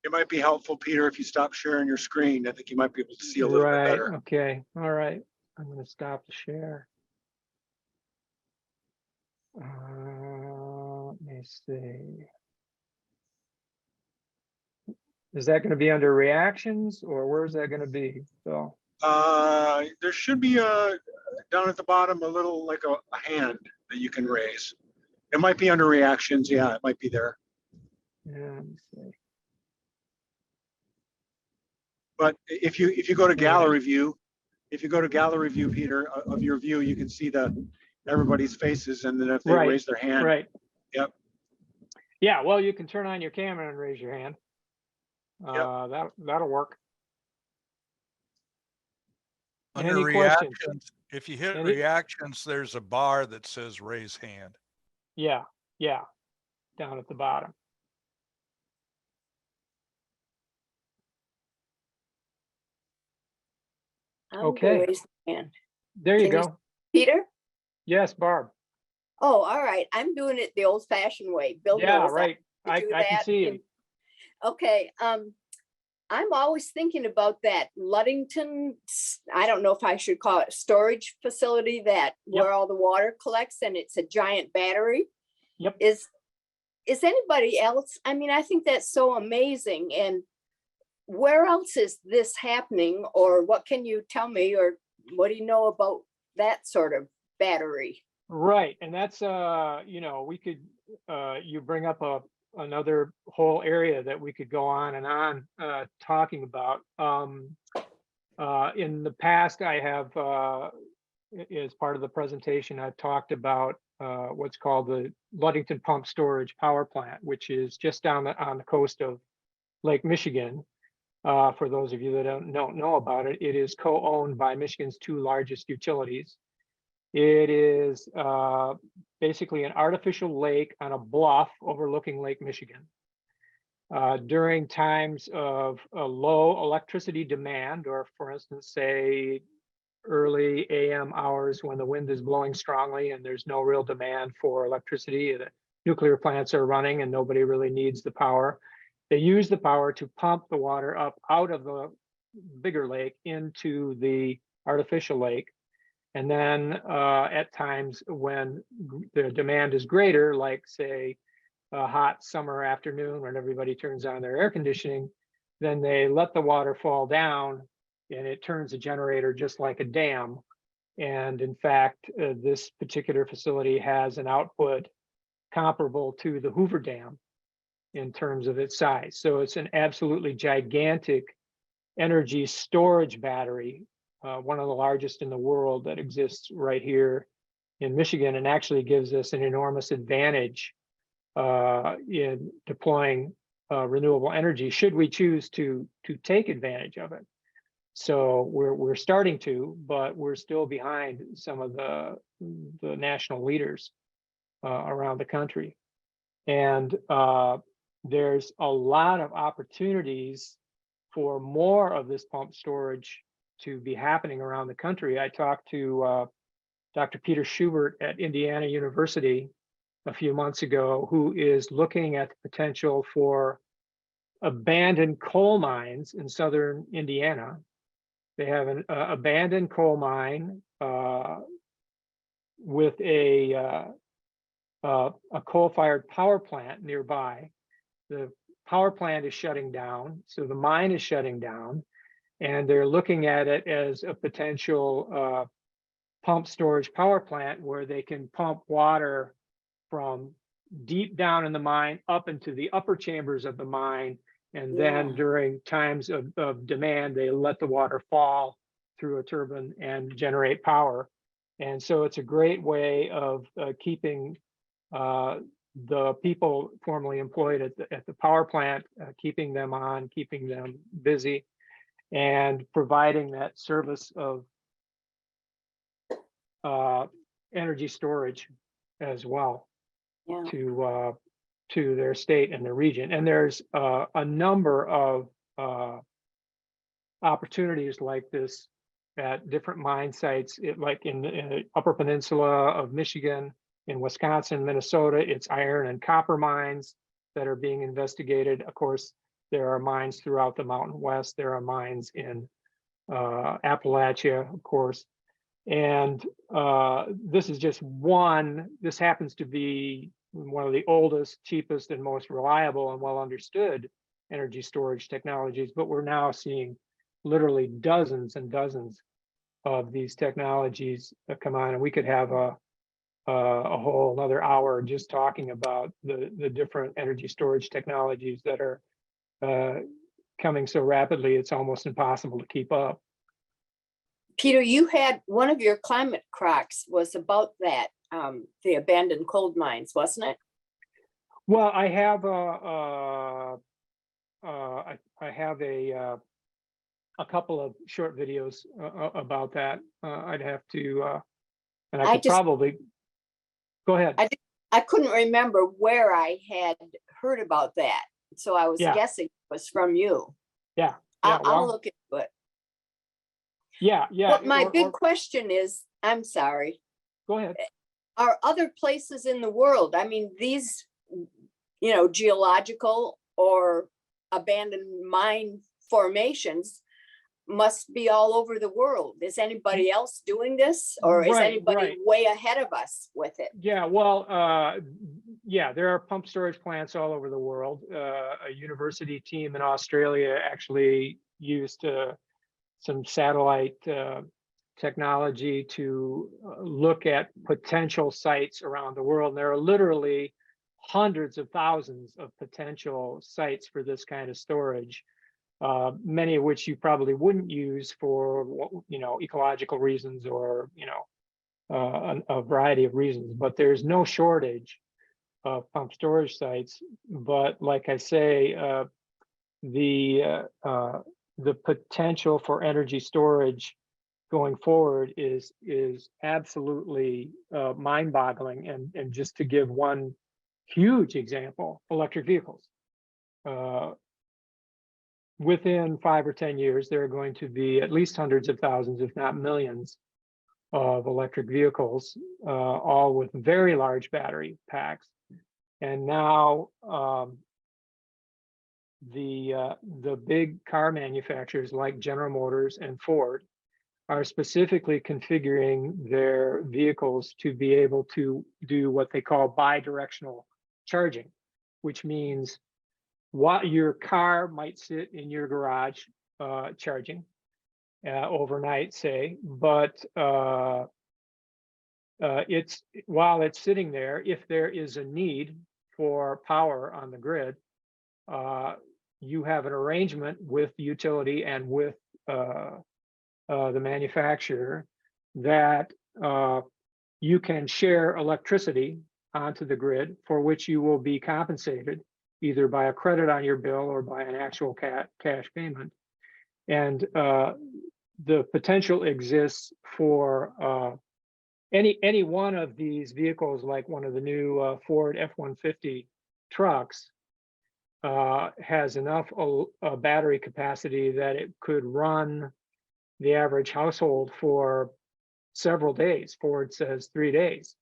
It might be helpful, Peter, if you stop sharing your screen. I think you might be able to see a little bit better. Okay. All right. I'm going to stop the share. Let me see. Is that going to be under reactions, or where's that going to be, Phil? There should be down at the bottom a little like a hand that you can raise. It might be under reactions. Yeah, it might be there. Yeah, let me see. But if you go to gallery view, Peter, of your view, you can see everybody's faces, and then if they raise their hand. Right. Yep. Yeah, well, you can turn on your camera and raise your hand. That'll work. Under Any reactions, questions? if you hit reactions, there's a bar that says raise hand. Yeah, down at the bottom. Okay. There you go. Peter? Yes, Barb. Oh, all right. I'm doing it the old fashioned way. Bill knows right. I can see you. Okay. I'm always thinking about that Ludington, I don't know if I should call it storage facility where all the water collects, and it's a giant battery. Yep. Is anybody else? I mean, I think that's so amazing. And where else is this happening, or what can you tell me, or what do you know about that sort of battery? Right. And that's, we could, you bring up another whole area that we could go on and on talking about. In the past, I have, as part of the presentation, I've talked about what's called the Ludington Pump Storage Power Plant, which is just on the coast of Lake Michigan. For those of you that don't know about it, it is co-owned by Michigan's two largest utilities. It is basically an artificial lake on a bluff overlooking Lake Michigan. During times of a low electricity demand, or for instance, say early AM hours when the wind is blowing strongly and there's no real demand for electricity, the nuclear plants are running and nobody really needs the power. They use the power to pump the water up out of the bigger lake into the artificial lake. And then at times when the demand is greater, like say a hot summer afternoon when everybody turns on their air conditioning, then they let the water fall down and it turns the generator just like a dam. And in fact, this particular facility has an output comparable to the Hoover Dam in terms of its size. So it's an absolutely gigantic energy storage battery, one of the largest in the world that exists right here in Michigan, and actually gives us an enormous advantage in deploying renewable energy should we choose to take advantage of it. So we're starting to, but we're still behind some of the national leaders around the country. And there's a lot of opportunities for more of this pump storage to be happening around the country. I talked to Dr. Peter Schubert at Indiana University a few months ago, who is looking at the potential for abandoned coal mines in southern Indiana. They have an abandoned coal mine with a coal-fired power plant nearby. The power plant is shutting down, so the mine is shutting down, and they're looking at it as a potential pump storage power plant where they can pump water from deep down in the mine up into the upper chambers of the mine. And then during times of demand, they let the water fall through a turbine and generate power. And so it's a great way of keeping the people formerly employed at the power plant, keeping them on, keeping them busy, and providing that service of energy storage as well to their state and their region. And there's a number of opportunities like this at different mine sites, like in the Upper Peninsula of Michigan, in Wisconsin, Minnesota. It's iron and copper mines that are being investigated. Of course, there are mines throughout the Mountain West. There are mines in Appalachia, of course. And this is just one. This happens to be one of the oldest, cheapest, and most reliable and well understood energy storage technologies. But we're now seeing literally dozens and dozens of these technologies come on, and we could have a whole another hour just talking about the different energy storage technologies that are coming so rapidly it's almost impossible to keep up. Peter, you had one of your climate cracks was about that, the abandoned coal mines, wasn't it? Well, I have a couple of short videos about that. I'd have to, and I could probably go ahead. I couldn't remember where I had heard about that, so I was guessing it was from you. Yeah, I'll look into it. Yeah. But my big question is, I'm sorry. Go ahead. Are other places in the world, I mean, these, geological or abandoned mine formations must be all over the world. Is anybody else doing this, or is anybody way ahead of us with it? Yeah, well, there are pump storage plants all over the world. A university team in Australia actually used some satellite technology to look at potential sites around the world. And there are literally hundreds of thousands of potential sites for this kind of storage, many of which you probably wouldn't use for, ecological reasons or, a variety of reasons. But there's no shortage of pump storage sites. But like I say, the potential for energy storage going forward is absolutely mind-boggling. And just to give one huge example, electric vehicles. Within 5 or 10 years, there are going to be at least hundreds of thousands, if not millions, of electric vehicles, all with very large battery packs. And now the big car manufacturers like General Motors and Ford are specifically configuring their vehicles to be able to do what they call bi-directional charging, which means your car might sit in your garage charging overnight, say, but while it's sitting there, if there is a need for power on the grid, you have an arrangement with the utility and with the manufacturer that you can share electricity onto the grid, for which you will be compensated either by a credit on your bill or by an actual cash payment. And the potential exists for any one of these vehicles, like one of the new Ford F-150 trucks, has enough battery capacity that it could run the average household for several days. Ford says 3 days.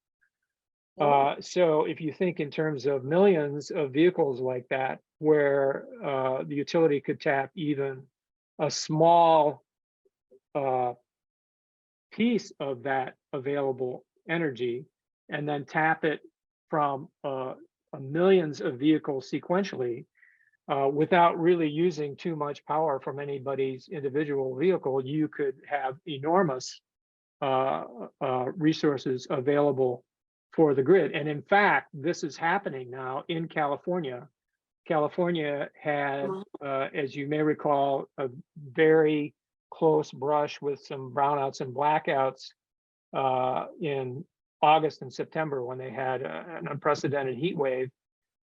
So if you think in terms of millions of vehicles like that, where the utility could tap even a small piece of that available energy, and then tap it from millions of vehicles sequentially, without really using too much power from anybody's individual vehicle, you could have enormous resources available for the grid. And in fact, this is happening now in California. California had, as you may recall, a very close brush with some brownouts and blackouts in August and September when they had an unprecedented heat wave.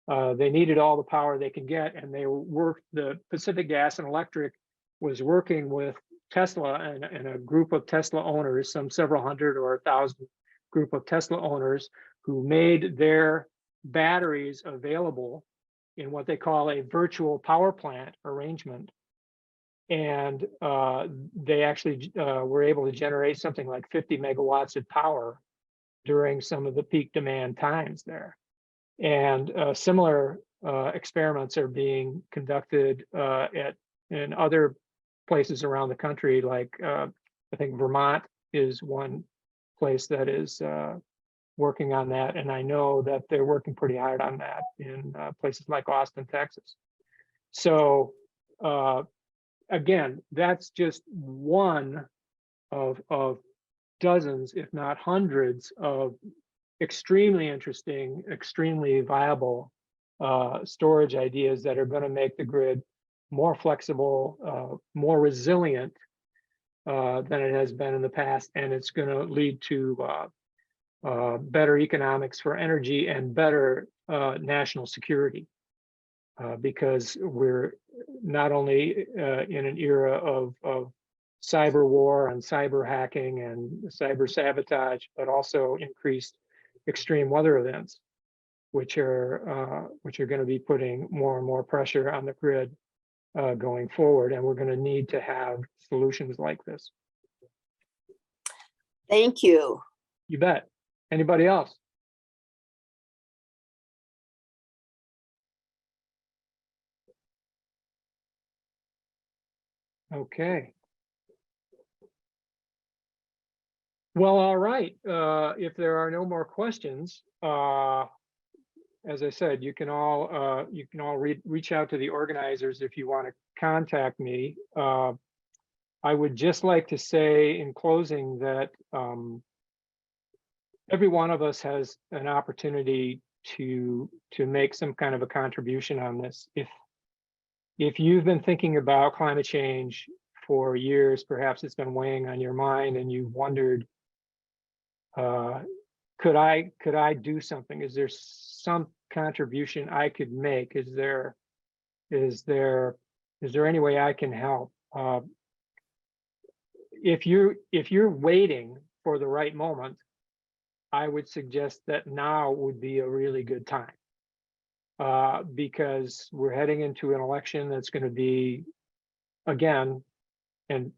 They needed all the power they could get, and the Pacific Gas and Electric was working with Tesla and a group of Tesla owners, some several hundred or 1,000 group of Tesla owners, who made their batteries available in what they call a virtual power plant arrangement. And they actually were able to generate something like 50 megawatts of power during some of the peak demand times there. And similar experiments are being conducted in other places around the country, like I think Vermont is one place that is working on that. And I know that they're working pretty hard on that in places like Austin, Texas. So again, that's just one of dozens, if not hundreds, of extremely interesting, extremely viable storage ideas that are going to make the grid more flexible, more resilient than it has been in the past, and it's going to lead to better economics for energy and better national security, because we're not only in an era of cyber war and cyber hacking and cyber sabotage, but also increased extreme weather events, which are going to be putting more and more pressure on the grid going forward, and we're going to need to have solutions like this. Thank you. You bet. Anybody else? Okay. Well, all right. If there are no more questions, as I said, you can all reach out to the organizers if you want to contact me. I would just like to say in closing that every one of us has an opportunity to make some kind of a contribution on this. If you've been thinking about climate change for years, perhaps it's been weighing on your mind and you've wondered, could I do something? Is there some contribution I could make? Is there any way I can help? If you're waiting for the right moment, I would suggest that now would be a really good time, because we're heading into an election that's going to be, again, and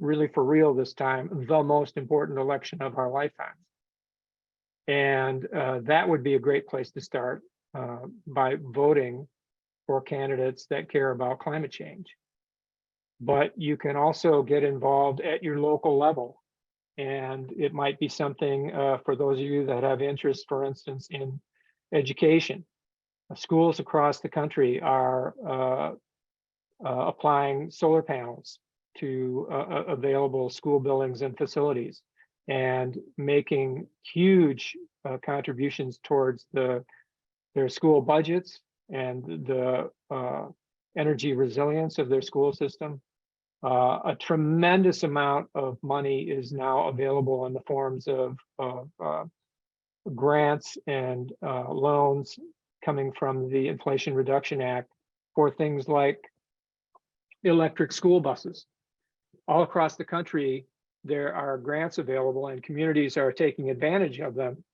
really for real this time, the most important election of our lifetimes. And that would be a great place to start, by voting for candidates that care about climate change. But you can also get involved at your local level. And it might be something for those of you that have interest, for instance, in education. Schools across the country are applying solar panels to available school buildings and facilities, and making huge contributions towards their school budgets and the energy resilience of their school system. A tremendous amount of money is now available in the forms of grants and loans coming from the Inflation Reduction Act for things like electric school buses. All across the country, there are grants available, and communities are taking advantage of them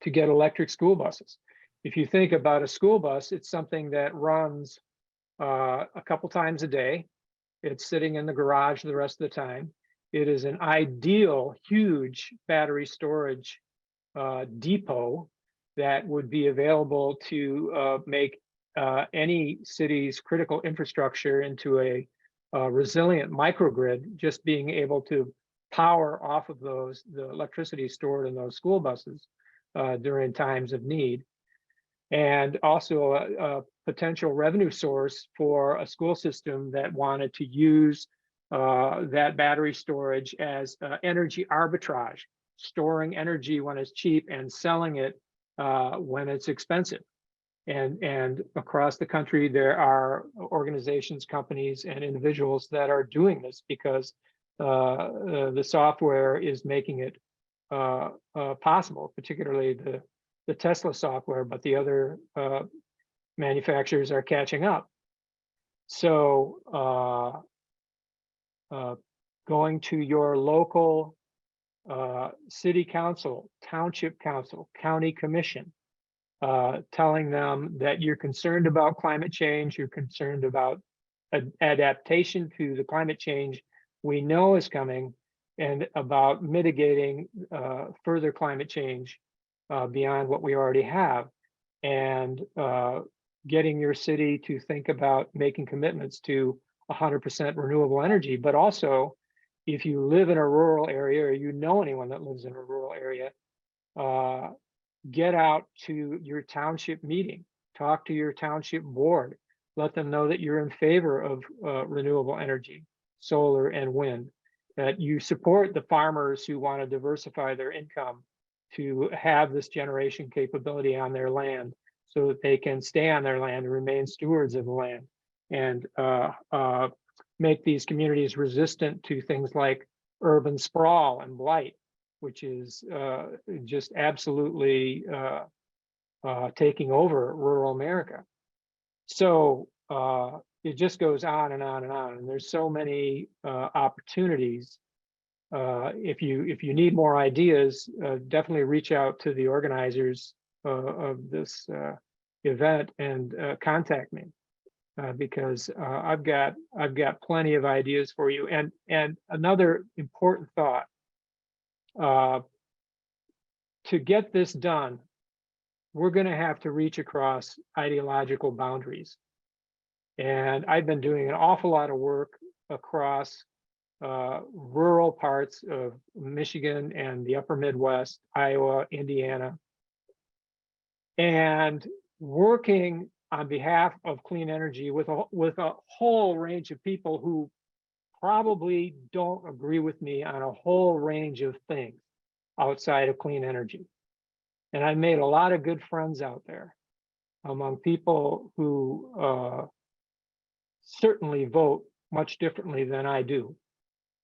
to get electric school buses. If you think about a school bus, it's something that runs a couple times a day. It's sitting in the garage the rest of the time. It is an ideal, huge battery storage depot that would be available to make any city's critical infrastructure into a resilient microgrid, just being able to power off of the electricity stored in those school buses during times of need. And also a potential revenue source for a school system that wanted to use that battery storage as energy arbitrage, storing energy when it's cheap and selling it when it's expensive. And across the country, there are organizations, companies, and individuals that are doing this because the software is making it possible, particularly the Tesla software, but the other manufacturers are catching up. So going to your local city council, township council, county commission, telling them that you're concerned about climate change, you're concerned about adaptation to the climate change we know is coming, and about mitigating further climate change beyond what we already have, and getting your city to think about making commitments to 100% renewable energy. But also, if you live in a rural area or you know anyone that lives in a rural area, get out to your township meeting, talk to your township board, let them know that you're in favor of renewable energy, solar and wind, that you support the farmers who want to diversify their income to have this generation capability on their land so that they can stay on their land and remain stewards of the land, and make these communities resistant to things like urban sprawl and blight, which is just absolutely taking over rural America. So it just goes on and on and on. And there's so many opportunities. If you need more ideas, definitely reach out to the organizers of this event and contact me, because I've got plenty of ideas for you. And another important thought. To get this done, we're going to have to reach across ideological boundaries. And I've been doing an awful lot of work across rural parts of Michigan and the upper Midwest, Iowa, Indiana, and working on behalf of clean energy with a whole range of people who probably don't agree with me on a whole range of things outside of clean energy. And I made a lot of good friends out there among people who certainly vote much differently than I do,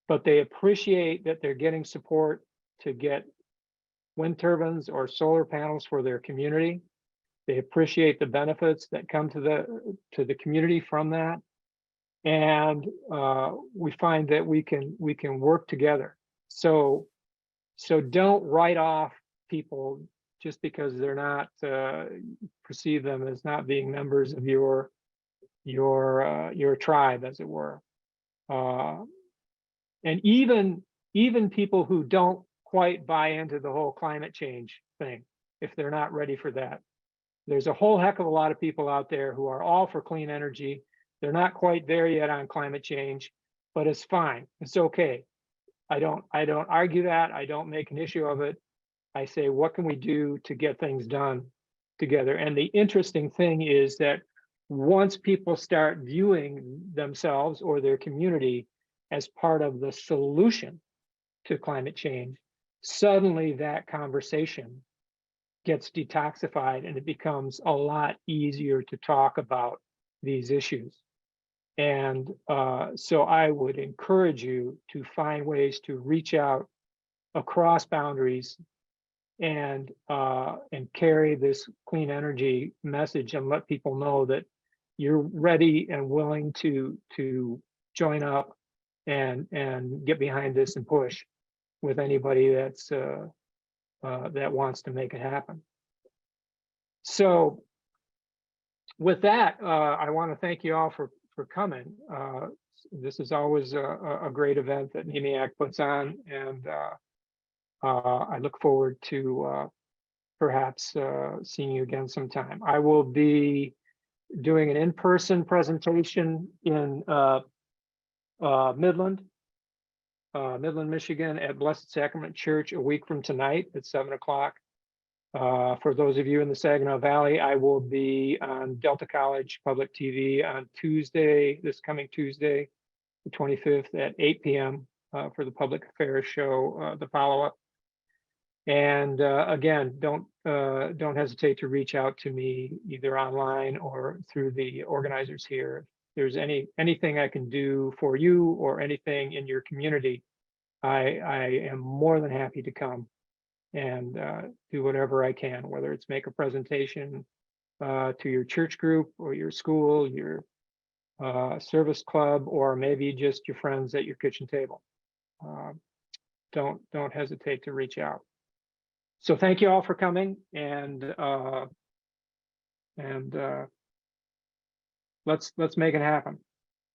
but they appreciate that they're getting support to get wind turbines or solar panels for their community. They appreciate the benefits that come to the community from that. And we find that we can work together. So don't write off people just because they're not perceive them as not being members of your tribe, as it were. And even people who don't quite buy into the whole climate change thing, if they're not ready for that, there's a whole heck of a lot of people out there who are all for clean energy. They're not quite there yet on climate change, but it's fine. It's okay. I don't argue that. I don't make an issue of it. I say, what can we do to get things done together? And the interesting thing is that once people start viewing themselves or their community as part of the solution to climate change, suddenly that conversation gets detoxified and it becomes a lot easier to talk about these issues. And so I would encourage you to find ways to reach out across boundaries and carry this clean energy message and let people know that you're ready and willing to join up and get behind this and push with anybody that's that wants to make it happen. So with that, I want to thank you all for coming. This is always a great event that NEMIAC puts on, and I look forward to perhaps seeing you again sometime. I will be doing an in-person presentation in Midland, Michigan at Blessed Sacrament Church a week from tonight at 7 o'clock. For those of you in the Saginaw Valley, I will be on Delta College Public TV on Tuesday, this coming Tuesday, the 25th at 8 p.m. For the public affairs show, the follow-up. And again, don't hesitate to reach out to me either online or through the organizers here. If there's anything I can do for you or anything in your community, I am more than happy to come and do whatever I can, whether it's make a presentation to your church group or your school, your service club, or maybe just your friends at your kitchen table. Don't hesitate to reach out. So thank you all for coming, and let's make it happen.